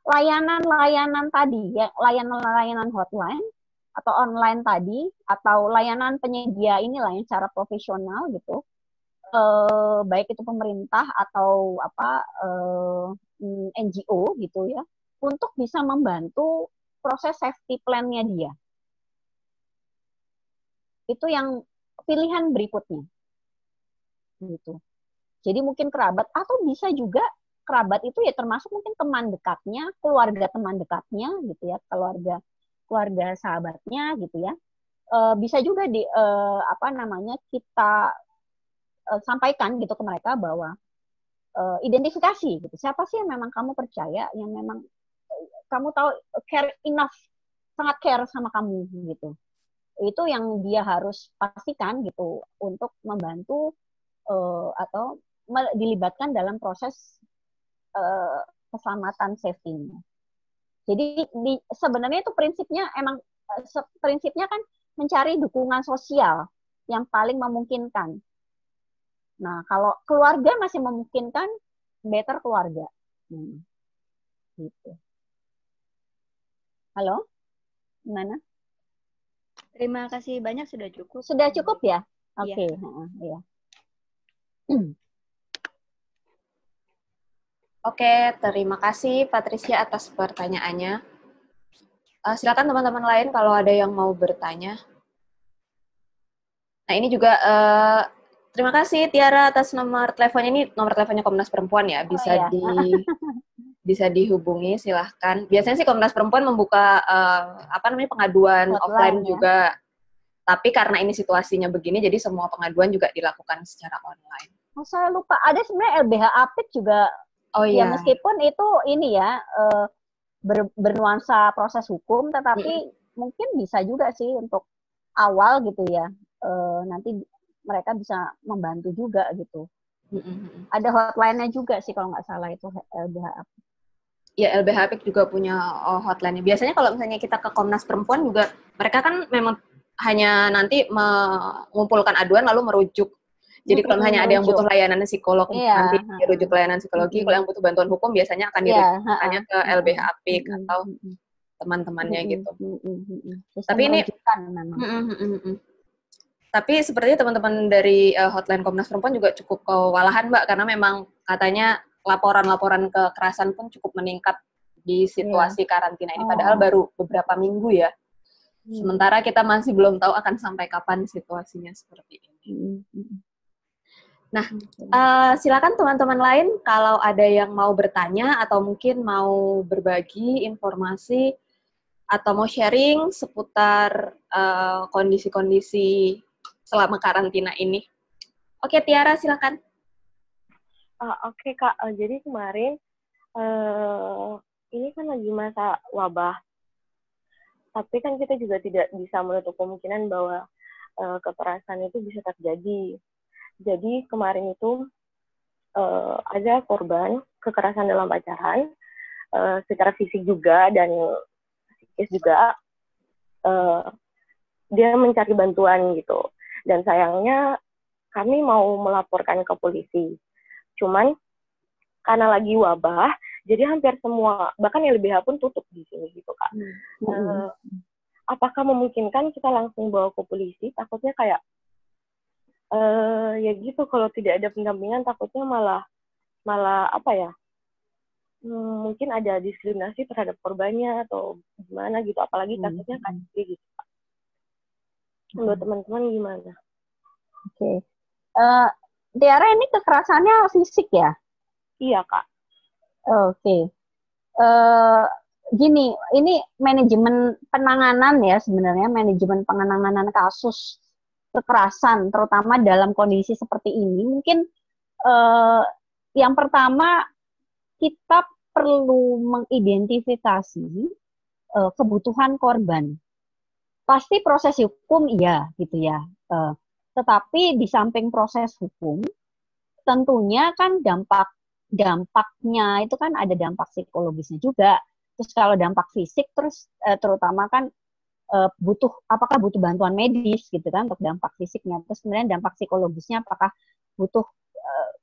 S2: layanan-layanan tadi ya, layanan-layanan hotline atau online tadi, atau layanan penyedia inilah yang secara profesional gitu, baik itu pemerintah atau apa NGO gitu ya, untuk bisa membantu proses safety plan-nya dia. Itu yang pilihan berikutnya gitu. Jadi mungkin kerabat, atau bisa juga kerabat itu ya termasuk mungkin teman dekatnya, keluarga teman dekatnya gitu ya, keluarga sahabatnya gitu ya. Bisa juga apa namanya, kita sampaikan gitu ke mereka bahwa identifikasi gitu. Siapa sih yang memang kamu percaya, yang memang kamu tahu care enough, sangat care sama kamu gitu. Itu yang dia harus pastikan gitu untuk membantu atau dilibatkan dalam proses keselamatan safety-nya. Jadi sebenarnya itu prinsipnya kan mencari dukungan sosial yang paling memungkinkan. Nah, kalau keluarga masih memungkinkan, better keluarga. Gitu. Halo? Gimana?
S4: Terima kasih banyak, sudah cukup.
S2: Sudah cukup ya? Oke. Okay. Iya.
S1: Oke, terima kasih Patricia atas pertanyaannya. Silakan teman-teman lain kalau ada yang mau bertanya. Nah, ini juga terima kasih Tiara atas nomor teleponnya. Ini nomor teleponnya Komnas Perempuan ya, bisa bisa dihubungi, silahkan. Biasanya sih Komnas Perempuan membuka pengaduan offline ya? Juga. Tapi karena ini situasinya begini, jadi semua pengaduan juga dilakukan secara online.
S2: Oh, saya lupa. Ada sebenarnya LBH Apik juga.
S1: Oh iya.
S2: Ya, meskipun itu ini ya, bernuansa proses hukum, tetapi mungkin bisa juga sih untuk awal gitu ya. Nanti mereka bisa membantu juga gitu. Ada hotline-nya juga sih kalau nggak salah itu LBH Apik.
S1: Ya, LBH Apik juga punya hotline-nya. Biasanya kalau misalnya kita ke Komnas Perempuan juga, mereka kan memang hanya nanti mengumpulkan aduan lalu merujuk. Jadi kalau hanya ada yang butuh layanan psikolog, nanti dirujuk layanan psikologi. Kalau yang butuh bantuan hukum biasanya akan dirujukannya ke LBH Apik atau teman-temannya gitu. Tapi ini, tapi sepertinya teman-teman dari hotline Komnas Perempuan juga cukup kewalahan, Mbak, karena memang katanya laporan-laporan kekerasan pun cukup meningkat di situasi karantina ini. Padahal baru beberapa minggu ya. Sementara kita masih belum tahu akan sampai kapan situasinya seperti ini. Nah, silakan teman-teman lain kalau ada yang mau bertanya atau mungkin mau berbagi informasi atau mau sharing seputar kondisi-kondisi selama karantina ini. Oke, Tiara, silakan.
S5: Oke, Kak. Jadi kemarin ini kan lagi masa wabah. Tapi kan kita juga tidak bisa menutup kemungkinan bahwa kekerasan itu bisa terjadi. Jadi kemarin itu ada korban kekerasan dalam pacaran, secara fisik juga dan psikis juga. Dia mencari bantuan gitu. Dan sayangnya kami mau melaporkan ke polisi. Cuman karena lagi wabah, jadi hampir semua, bahkan LBH pun tutup di sini gitu Kak. Apakah memungkinkan kita langsung bawa ke polisi? Takutnya kayak ya gitu, kalau tidak ada pendampingan takutnya malah apa ya? Mungkin ada diskriminasi terhadap korbannya atau gimana gitu, apalagi kasusnya kasus gitu. Menurut teman-teman gimana?
S2: Oke. Tiara, ini kekerasannya fisik ya?
S5: Iya, Kak.
S2: Oke. Gini, ini manajemen penanganan ya sebenarnya, manajemen penanganan kasus kekerasan, terutama dalam kondisi seperti ini. Mungkin yang pertama, kita perlu mengidentifikasi kebutuhan korban. Pasti proses hukum iya gitu ya. Tetapi di samping proses hukum, tentunya kan dampaknya itu kan ada dampak psikologisnya juga. Terus kalau dampak fisik, terus terutama kan apakah butuh bantuan medis gitu kan untuk dampak fisiknya. Terus kemudian dampak psikologisnya apakah butuh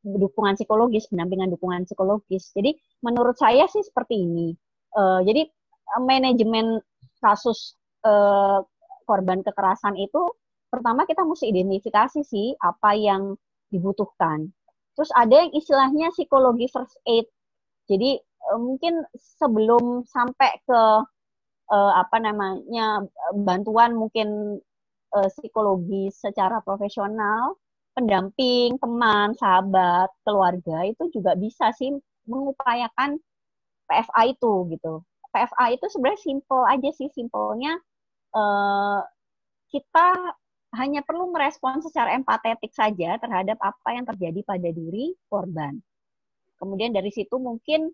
S2: dukungan psikologis, pendampingan dukungan psikologis. Jadi menurut saya sih seperti ini. Jadi manajemen kasus korban kekerasan itu pertama kita mesti identifikasi sih apa yang dibutuhkan. Terus ada yang istilahnya psikologi first aid. Jadi mungkin sebelum sampai ke bantuan mungkin psikologi secara profesional, pendamping, teman, sahabat, keluarga itu juga bisa sih mengupayakan PFA itu gitu. PFA itu sebenarnya simple aja sih, simpelnya kita hanya perlu merespon secara empatetik saja terhadap apa yang terjadi pada diri korban. Kemudian dari situ mungkin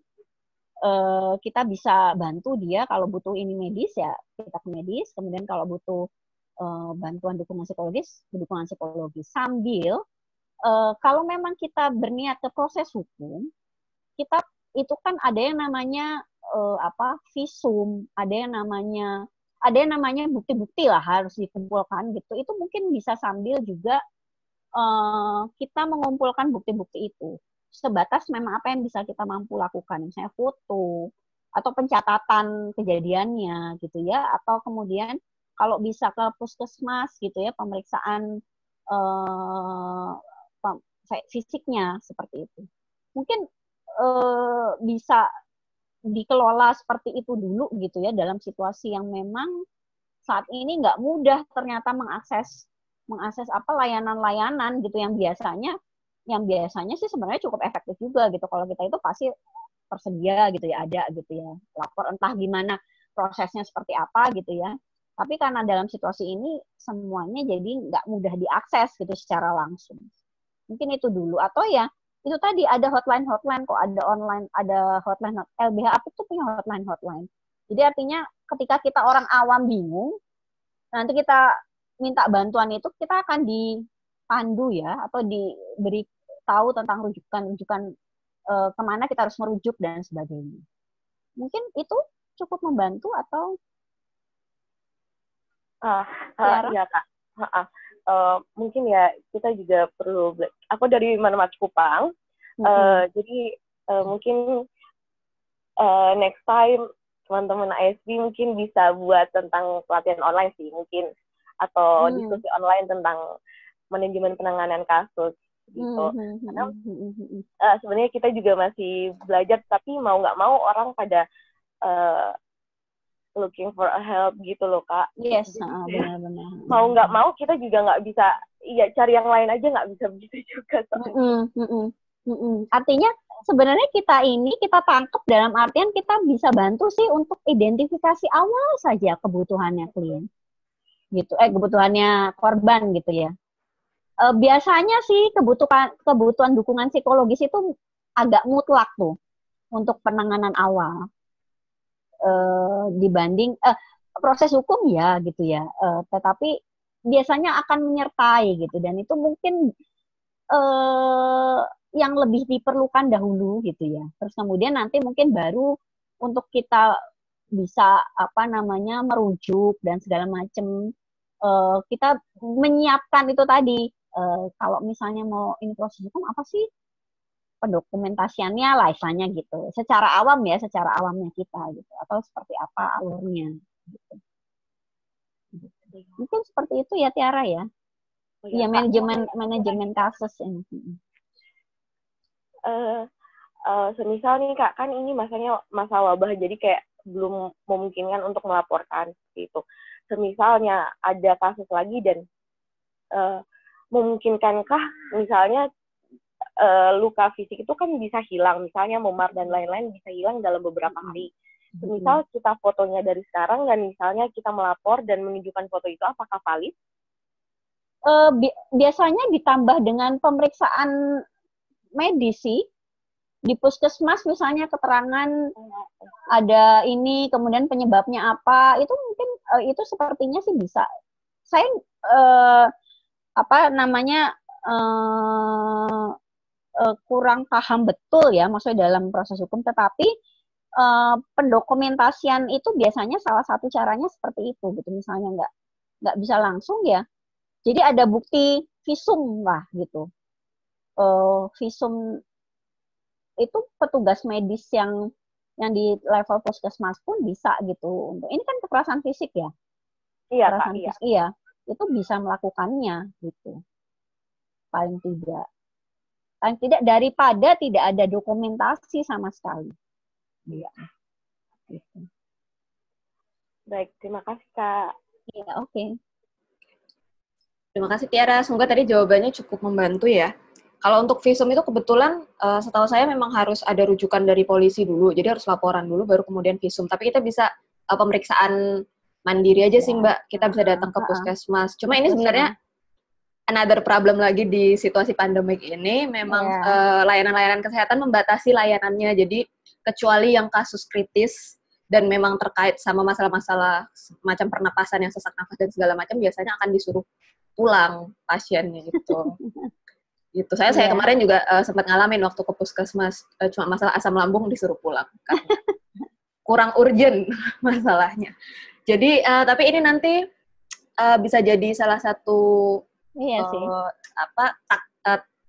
S2: kita bisa bantu dia kalau butuh ini medis ya kita ke medis. Kemudian kalau butuh bantuan dukungan psikologis sambil kalau memang kita berniat ke proses hukum, kita itu kan ada yang namanya visum, ada yang namanya bukti-bukti lah harus dikumpulkan gitu. Itu mungkin bisa sambil juga kita mengumpulkan bukti-bukti itu. Sebatas memang apa yang bisa kita mampu lakukan, misalnya foto atau pencatatan kejadiannya gitu ya, atau kemudian kalau bisa ke puskesmas gitu ya, pemeriksaan fisiknya seperti itu. Mungkin bisa dikelola seperti itu dulu gitu ya, dalam situasi yang memang saat ini nggak mudah ternyata mengakses layanan-layanan gitu yang biasanya sih sebenarnya cukup efektif juga gitu. Kalau kita itu pasti tersedia gitu ya, ada gitu ya, lapor entah gimana prosesnya seperti apa gitu ya. Tapi karena dalam situasi ini semuanya jadi nggak mudah diakses gitu secara langsung. Mungkin itu dulu, atau ya itu tadi ada hotline kok, ada hotline LBH apa tuh punya hotline. Jadi artinya ketika kita orang awam bingung, nanti kita minta bantuan itu kita akan dipandu ya, atau diberi tahu tentang rujukan kemana kita harus merujuk dan sebagainya. Mungkin itu cukup membantu atau
S5: ya Kak. Mungkin ya kita juga perlu. Aku dari Manumat Kupang, jadi mungkin next time teman-teman ASB mungkin bisa buat tentang pelatihan online sih mungkin, atau diskusi online tentang manajemen penanganan kasus gitu. Karena sebenarnya kita juga masih belajar, tapi mau nggak mau orang pada looking for a help gitu loh Kak.
S2: Yes, benar-benar.
S5: Mau nggak mau kita juga nggak bisa, ya cari yang lain aja nggak bisa begitu juga.
S2: Artinya sebenarnya kita tangkap dalam artian kita bisa bantu sih untuk identifikasi awal saja kebutuhannya klien, gitu. Kebutuhannya korban gitu ya. Biasanya sih kebutuhan dukungan psikologis itu agak mutlak tuh untuk penanganan awal. Dibanding proses hukum ya gitu ya, tetapi biasanya akan menyertai gitu, dan itu mungkin yang lebih diperlukan dahulu gitu ya. Terus kemudian nanti mungkin baru untuk kita bisa merujuk dan segala macam, kita menyiapkan itu tadi. Kalau misalnya mau ini proses hukum apa sih pendokumentasiannya lah istilahnya gitu. Secara awamnya kita gitu, atau seperti apa alurnya gitu. Mungkin seperti itu ya Tiara ya. Iya, manajemen kasus ini.
S5: Semisal nih Kak, kan ini masa wabah, jadi kayak belum memungkinkan untuk melaporkan seperti itu. Semisalnya ada kasus lagi dan memungkinkankah misalnya luka fisik itu kan bisa hilang, misalnya memar dan lain-lain bisa hilang dalam beberapa hari. Misal kita fotonya dari sekarang dan misalnya kita melapor dan menunjukkan foto itu, apakah valid?
S2: Biasanya ditambah dengan pemeriksaan medis sih. Di puskesmas misalnya keterangan ada ini, kemudian penyebabnya apa, itu mungkin itu sepertinya sih bisa. Saya kurang paham betul ya maksudnya dalam proses hukum, tetapi pendokumentasian itu biasanya salah satu caranya seperti itu gitu. Misalnya nggak bisa langsung ya, jadi ada bukti visum lah gitu. Visum itu petugas medis yang di level puskesmas pun bisa gitu. Untuk ini kan kekerasan fisik ya.
S5: Iya,
S2: kekerasan
S5: Kak,
S2: fisik, iya. Itu bisa melakukannya gitu. Paling tidak daripada tidak ada dokumentasi sama sekali. Iya. Gitu.
S5: Baik, terima kasih Kak.
S2: Iya, oke.
S1: Terima kasih Tiara, semoga tadi jawabannya cukup membantu ya. Kalau untuk visum itu kebetulan setahu saya memang harus ada rujukan dari polisi dulu, jadi harus laporan dulu baru kemudian visum. Tapi kita bisa pemeriksaan mandiri aja sih Mbak, kita bisa datang ke puskesmas. Cuma ini sebenarnya another problem lagi di situasi pandemik ini, memang layanan-layanan kesehatan membatasi layanannya, jadi kecuali yang kasus kritis dan memang terkait sama masalah-masalah macam pernapasan yang sesak nafas dan segala macam, biasanya akan disuruh pulang pasiennya gitu. Gitu. Saya kemarin juga sempat ngalamin waktu ke puskesmas, cuma masalah asam lambung disuruh pulang. Kan. Kurang urgent masalahnya. Jadi, tapi ini nanti bisa jadi salah satu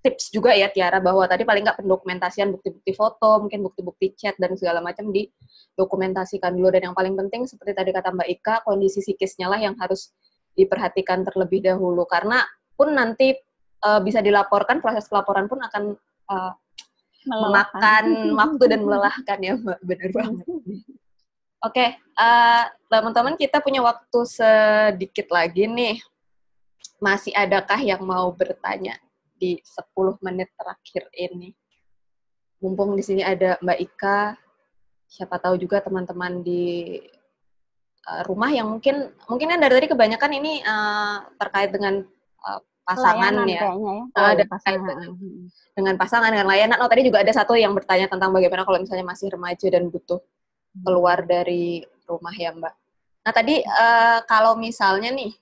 S1: tips juga ya Tiara, bahwa tadi paling nggak pendokumentasian bukti-bukti foto, mungkin bukti-bukti chat dan segala macam didokumentasikan dulu. Dan yang paling penting seperti tadi kata Mbak Ika, kondisi psikisnya lah yang harus diperhatikan terlebih dahulu, karena pun nanti bisa dilaporkan, proses pelaporan pun akan memakan waktu dan melelahkan ya Mbak, benar banget. Oke, teman-teman kita punya waktu sedikit lagi nih. Masih adakah yang mau bertanya di 10 menit terakhir ini? Mumpung di sini ada Mbak Ika, siapa tahu juga teman-teman di rumah yang mungkin kan dari tadi kebanyakan ini terkait dengan pasangan ya, dengan pasangan, dengan layanan. Oh, tadi juga ada satu yang bertanya tentang bagaimana kalau misalnya masih remaja dan butuh keluar dari rumah ya Mbak. Nah tadi kalau misalnya nih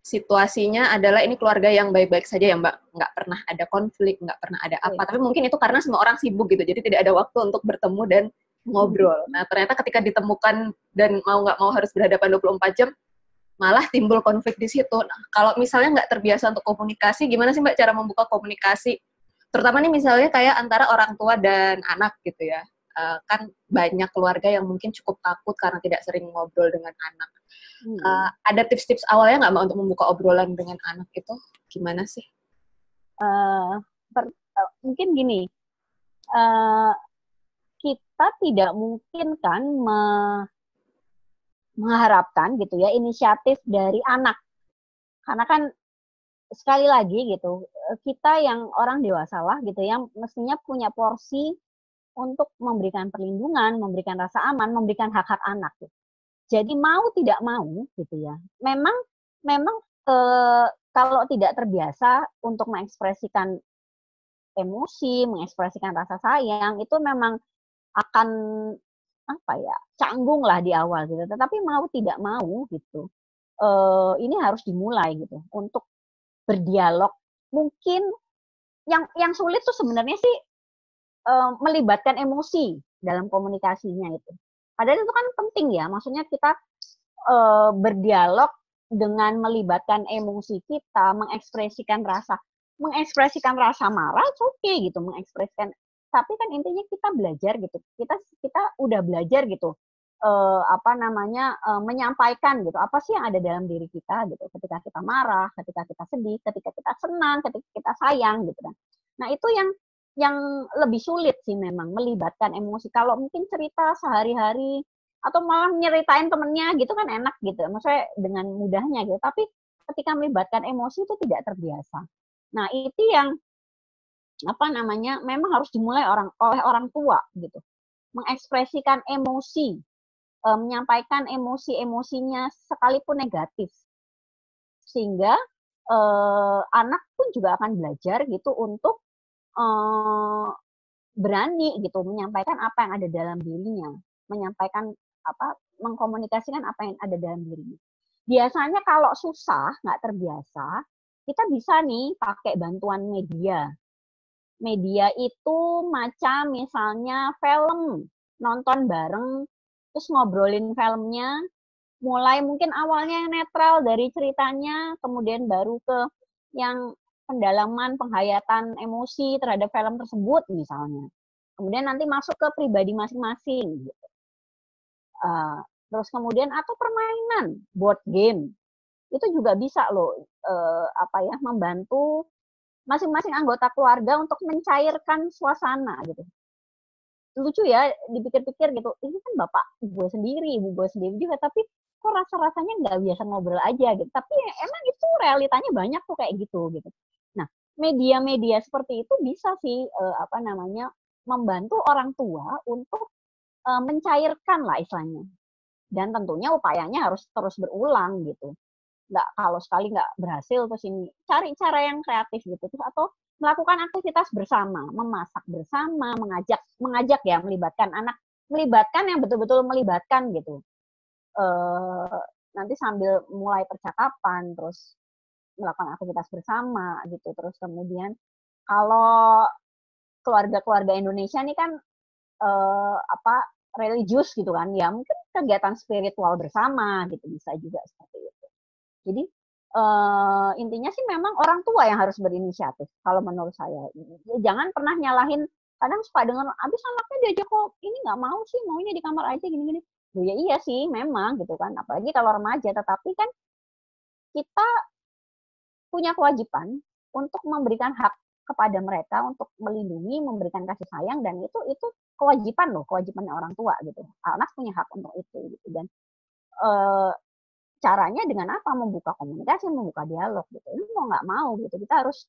S1: situasinya adalah ini keluarga yang baik-baik saja ya Mbak, nggak pernah ada konflik, nggak pernah ada apa, tapi mungkin itu karena semua orang sibuk gitu, jadi tidak ada waktu untuk bertemu dan ngobrol. Nah ternyata ketika ditemukan dan mau nggak mau harus berhadapan 24 jam, malah timbul konflik di situ. Nah, kalau misalnya nggak terbiasa untuk komunikasi, gimana sih Mbak cara membuka komunikasi? Terutama nih misalnya kayak antara orang tua dan anak gitu ya. Kan banyak keluarga yang mungkin cukup takut karena tidak sering ngobrol dengan anak. Ada tips-tips awalnya nggak Mbak untuk membuka obrolan dengan anak itu? Gimana sih?
S2: Mungkin gini, kita tidak mungkin kan mengharapkan gitu ya inisiatif dari anak, karena kan sekali lagi gitu, kita yang orang dewasa lah gitu yang mestinya punya porsi untuk memberikan perlindungan, memberikan rasa aman, memberikan hak-hak anak gitu. Jadi mau tidak mau gitu ya, memang kalau tidak terbiasa untuk mengekspresikan emosi, mengekspresikan rasa sayang, itu memang akan canggung lah di awal gitu. Tetapi mau tidak mau gitu, ini harus dimulai gitu untuk berdialog. Mungkin yang sulit tuh sebenarnya sih melibatkan emosi dalam komunikasinya itu. Padahal itu kan penting ya, maksudnya kita berdialog dengan melibatkan emosi kita, mengekspresikan rasa marah, oke gitu, mengekspresikan. Tapi kan intinya kita belajar gitu, kita udah belajar gitu, menyampaikan gitu, apa sih yang ada dalam diri kita gitu, ketika kita marah, ketika kita sedih, ketika kita senang, ketika kita sayang gitu kan. Nah itu yang lebih sulit sih memang melibatkan emosi. Kalau mungkin cerita sehari-hari atau malah nyeritain temennya gitu kan enak gitu, maksudnya dengan mudahnya gitu. Tapi ketika melibatkan emosi itu tidak terbiasa. Nah itu yang memang harus dimulai oleh orang tua gitu, mengekspresikan emosi, menyampaikan emosi-emosinya sekalipun negatif, sehingga anak pun juga akan belajar gitu untuk berani gitu menyampaikan apa yang ada dalam dirinya, menyampaikan mengkomunikasikan apa yang ada dalam dirinya. Biasanya kalau susah, nggak terbiasa, kita bisa nih pakai bantuan media. Media itu macam misalnya film, nonton bareng, terus ngobrolin filmnya, mulai mungkin awalnya yang netral dari ceritanya, kemudian baru ke yang pendalaman, penghayatan emosi terhadap film tersebut misalnya. Kemudian nanti masuk ke pribadi masing-masing. Gitu. Terus kemudian atau permainan, board game, itu juga bisa loh membantu masing-masing anggota keluarga untuk mencairkan suasana gitu. Lucu ya dipikir-pikir gitu, ini kan bapak gue sendiri, ibu gue sendiri juga, tapi kok rasa-rasanya nggak biasa ngobrol aja gitu. Tapi emang itu realitanya banyak tuh kayak gitu. Nah, media-media seperti itu bisa sih membantu orang tua untuk mencairkan lah istilahnya. Dan tentunya upayanya harus terus berulang gitu. Nggak, kalau sekali nggak berhasil terus ini cari cara yang kreatif gitu, terus atau melakukan aktivitas bersama, memasak bersama, mengajak ya, melibatkan anak, melibatkan yang betul-betul melibatkan gitu. Nanti sambil mulai percakapan, terus melakukan aktivitas bersama gitu, terus kemudian kalau keluarga-keluarga Indonesia ini kan religius gitu kan, ya mungkin kegiatan spiritual bersama gitu, bisa juga seperti itu. Jadi intinya sih memang orang tua yang harus berinisiatif kalau menurut saya. Jangan pernah nyalahin, kadang suka dengar abis anaknya diajak kok ini nggak mau sih, maunya di kamar aja gini-gini. Ya iya sih memang gitu kan, apalagi kalau remaja, tetapi kan kita punya kewajiban untuk memberikan hak kepada mereka untuk melindungi, memberikan kasih sayang, dan itu kewajiban loh, kewajibannya orang tua gitu. Anak punya hak untuk itu gitu. Dan caranya dengan apa? Membuka komunikasi, membuka dialog gitu. Ini mau nggak mau gitu, kita harus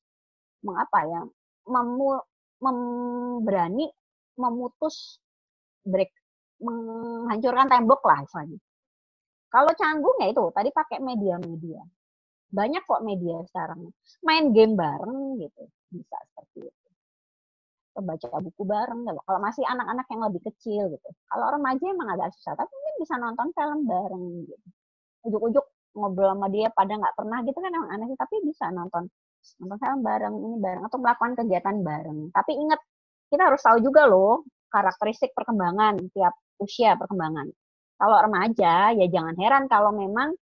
S2: berani memutus menghancurkan tembok lah misalnya. Kalau canggung ya itu tadi pakai media-media. Banyak kok media sekarang. Main game bareng gitu, bisa seperti itu. Baca buku bareng, kalau masih anak-anak yang lebih kecil gitu. Kalau remaja emang agak susah, tapi mungkin bisa nonton film bareng gitu. Ujuk-ujuk ngobrol sama dia pada nggak pernah gitu kan emang aneh sih, tapi bisa nonton film bareng, ini bareng, atau melakukan kegiatan bareng. Tapi ingat, kita harus tahu juga loh karakteristik perkembangan tiap usia perkembangan. Kalau remaja ya jangan heran kalau memang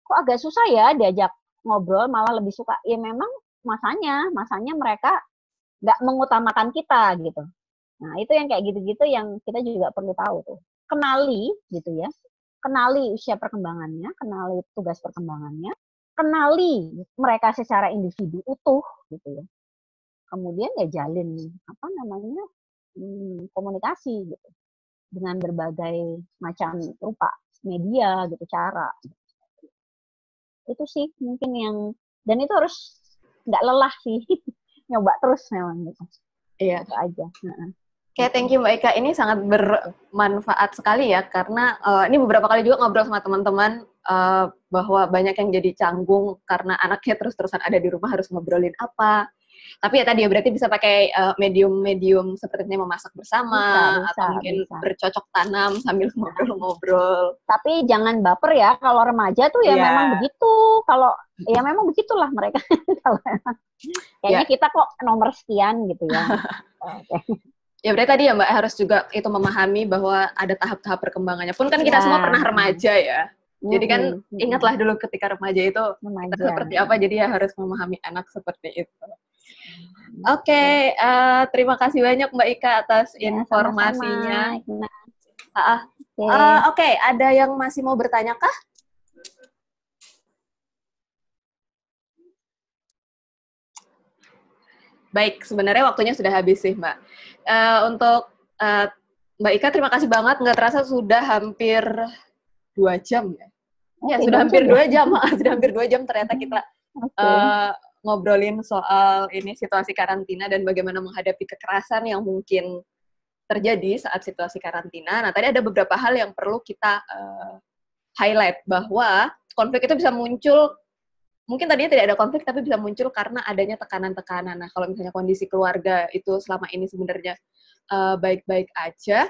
S2: kok agak susah ya diajak ngobrol, malah lebih suka ya memang masanya mereka nggak mengutamakan kita gitu. Nah itu yang kayak gitu-gitu yang kita juga perlu tahu tuh. Kenali gitu ya, kenali usia perkembangannya, kenali tugas perkembangannya, kenali mereka secara individu utuh gitu ya. Kemudian ya jalin komunikasi gitu dengan berbagai macam rupa media gitu, cara. Itu sih mungkin yang, dan itu harus nggak lelah sih, nyoba terus memang gitu.
S1: Iya.
S2: Itu aja.
S1: Oke, thank you Mbak Ika. Ini sangat bermanfaat sekali ya, karena ini beberapa kali juga ngobrol sama teman-teman bahwa banyak yang jadi canggung karena anaknya terus-terusan ada di rumah, harus ngobrolin apa. Tapi ya tadi ya berarti bisa pakai medium-medium sepertinya memasak bersama, atau mungkin bercocok tanam sambil ngobrol-ngobrol.
S2: Tapi jangan baper ya, kalau remaja tuh ya memang begitu kalau ya memang begitulah mereka. Kayaknya kita kok nomor sekian gitu ya.
S1: Ya berarti tadi ya Mbak harus juga itu memahami bahwa ada tahap-tahap perkembangannya. Pun kan kita semua pernah remaja ya. Jadi kan ingatlah dulu ketika remaja itu kita seperti apa, jadi ya harus memahami anak seperti itu. Oke, terima kasih banyak Mbak Ika atas informasinya. Oke, ada yang masih mau bertanya kah? Baik, sebenarnya waktunya sudah habis sih Mbak. Untuk Mbak Ika, terima kasih banget. Nggak terasa sudah hampir 2 jam ya. Ya, sudah hampir 2 jam. Sudah hampir 2 jam ternyata kita ngobrolin soal ini situasi karantina dan bagaimana menghadapi kekerasan yang mungkin terjadi saat situasi karantina. Nah, tadi ada beberapa hal yang perlu kita highlight bahwa konflik itu bisa muncul, mungkin tadinya tidak ada konflik tapi bisa muncul karena adanya tekanan-tekanan. Nah, kalau misalnya kondisi keluarga itu selama ini sebenarnya baik-baik aja,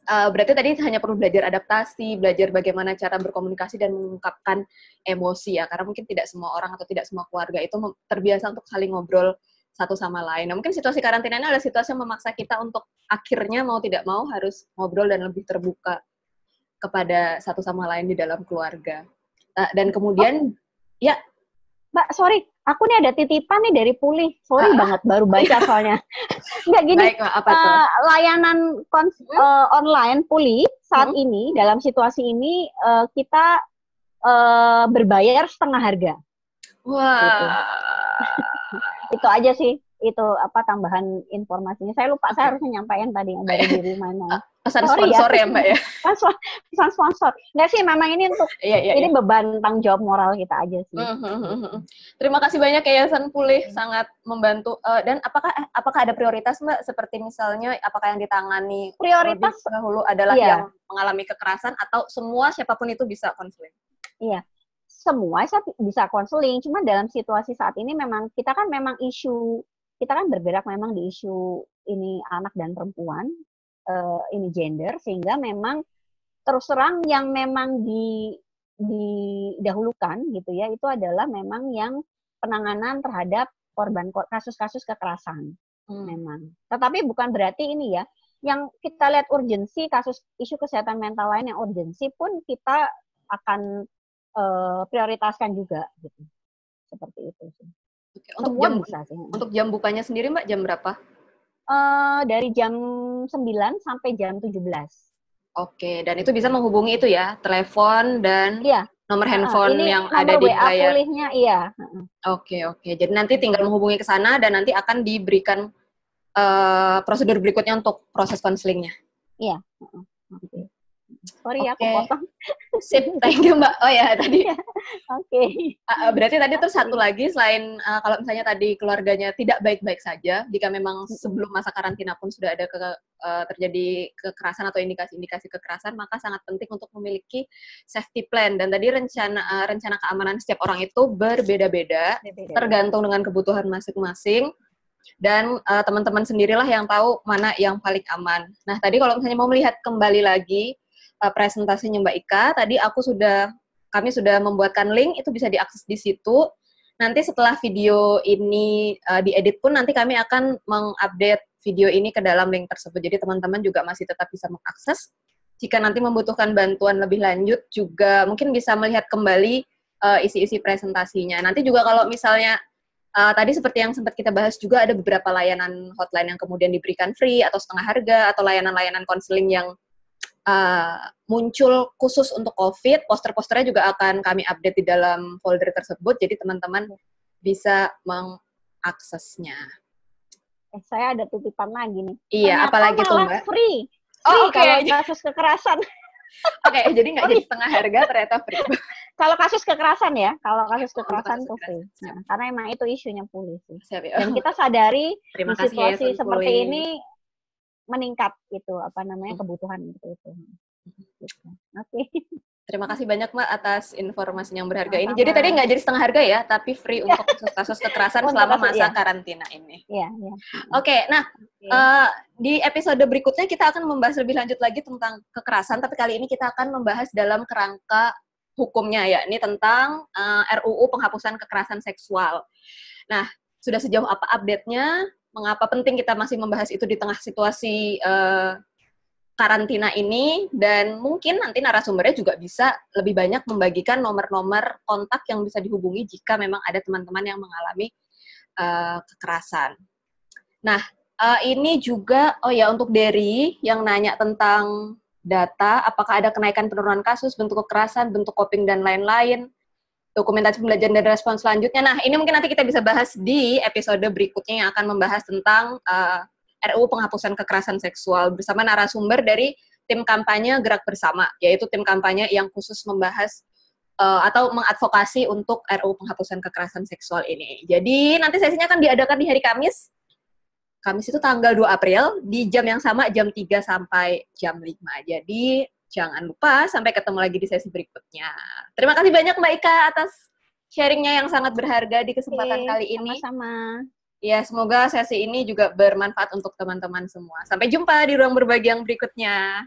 S1: berarti tadi hanya perlu belajar adaptasi, belajar bagaimana cara berkomunikasi dan mengungkapkan emosi ya, karena mungkin tidak semua orang atau tidak semua keluarga itu terbiasa untuk saling ngobrol satu sama lain. Nah, mungkin situasi karantina ini adalah situasi yang memaksa kita untuk akhirnya mau tidak mau harus ngobrol dan lebih terbuka kepada satu sama lain di dalam keluarga. Dan kemudian, ya
S2: Mbak, sorry, aku nih ada titipan nih dari Pulih. Sorry banget, baru baca soalnya. Nggak gini,
S1: baik, apa tuh?
S2: Layanan online Pulih saat ini, dalam situasi ini, kita berbayar setengah harga.
S1: Wah.
S2: Gitu. Itu aja sih, itu tambahan informasinya. Saya lupa, saya harus menyampaikan tadi yang dari diri mana.
S1: Pesan sponsor ya Mbak ya?
S2: Pesan sponsor. Nggak sih, memang ini untuk ini beban tanggung jawab moral kita aja sih.
S1: Terima kasih banyak Yayasan Pulih, sangat membantu. Dan apakah ada prioritas Mbak? Seperti misalnya, apakah yang ditangani
S2: prioritas
S1: dahulu adalah yang mengalami kekerasan atau semua siapapun itu bisa konseling?
S2: Iya, semua bisa konseling. Cuma dalam situasi saat ini memang kita kan bergerak memang di isu ini anak dan perempuan. Ini gender, sehingga memang terus terang yang memang didahulukan gitu ya, itu adalah memang yang penanganan terhadap korban kasus-kasus kekerasan memang. Tetapi bukan berarti ini ya, yang kita lihat urgensi kasus isu kesehatan mental lain yang urgensi pun kita akan prioritaskan juga gitu. Seperti itu sih.
S1: Untuk jam bukanya sendiri Mbak, jam berapa?
S2: Dari jam 9 sampai jam 17.
S1: Oke, dan itu bisa menghubungi itu ya, telepon dan nomor handphone yang ada di layar.
S2: Pulihnya, iya.
S1: Oke. Jadi nanti tinggal menghubungi ke sana dan nanti akan diberikan prosedur berikutnya untuk proses konselingnya.
S2: Iya. Oke. Sorry aku potong.
S1: Sip, thank you Mbak. Oh ya tadi.
S2: Oke.
S1: Berarti tadi terus satu lagi selain kalau misalnya tadi keluarganya tidak baik-baik saja, jika memang sebelum masa karantina pun sudah ada terjadi kekerasan atau indikasi-indikasi kekerasan, maka sangat penting untuk memiliki safety plan. Dan tadi rencana keamanan setiap orang itu berbeda-beda, tergantung dengan kebutuhan masing-masing. Dan teman-teman sendirilah yang tahu mana yang paling aman. Nah, tadi kalau misalnya mau melihat kembali lagi presentasinya Mbak Ika, tadi kami sudah membuatkan link, itu bisa diakses di situ. Nanti setelah video ini diedit pun nanti kami akan mengupdate video ini ke dalam link tersebut. Jadi teman-teman juga masih tetap bisa mengakses. Jika nanti membutuhkan bantuan lebih lanjut juga mungkin bisa melihat kembali isi-isi presentasinya. Nanti juga kalau misalnya tadi seperti yang sempat kita bahas juga ada beberapa layanan hotline yang kemudian diberikan free atau setengah harga, atau layanan-layanan konseling yang muncul khusus untuk COVID. Poster-posternya juga akan kami update di dalam folder tersebut, jadi teman-teman bisa mengaksesnya.
S2: Saya ada titipan lagi nih.
S1: Iya, apalagi tuh Mbak?
S2: Free
S1: kalau
S2: kasus kekerasan.
S1: Oke, jadi nggak jadi setengah harga, ternyata free.
S2: Kalau kasus kekerasan ya, tuh free. Nah, karena emang itu isunya Pulih sih. Dan kita sadari di situasi seperti ini meningkat kebutuhan itu. Oke.
S1: Terima kasih banyak Mbak atas informasi yang berharga ini. Jadi tadi nggak jadi setengah harga ya, tapi free untuk kasus kekerasan selama masa karantina ini.
S2: Iya.
S1: Oke, nah di episode berikutnya kita akan membahas lebih lanjut lagi tentang kekerasan, tapi kali ini kita akan membahas dalam kerangka hukumnya, yakni tentang RUU penghapusan kekerasan seksual. Nah, sudah sejauh apa update-nya? Mengapa penting kita masih membahas itu di tengah situasi karantina ini, dan mungkin nanti narasumbernya juga bisa lebih banyak membagikan nomor-nomor kontak yang bisa dihubungi jika memang ada teman-teman yang mengalami kekerasan. Nah, ini juga, untuk Derry yang nanya tentang data, apakah ada kenaikan penurunan kasus, bentuk kekerasan, bentuk coping, dan lain-lain, dokumentasi pembelajaran dan respons selanjutnya. Nah, ini mungkin nanti kita bisa bahas di episode berikutnya yang akan membahas tentang RUU penghapusan kekerasan seksual bersama narasumber dari tim kampanye Gerak Bersama, yaitu tim kampanye yang khusus membahas atau mengadvokasi untuk RUU penghapusan kekerasan seksual ini. Jadi nanti sesinya akan diadakan di hari Kamis. Kamis itu tanggal 2 April, di jam yang sama, jam 3 sampai jam 5. Jadi jangan lupa, sampai ketemu lagi di sesi berikutnya. Terima kasih banyak Mbak Ika atas sharingnya yang sangat berharga di kesempatan kali ini.
S2: Sama-sama.
S1: Ya, semoga sesi ini juga bermanfaat untuk teman-teman semua. Sampai jumpa di ruang berbagi yang berikutnya.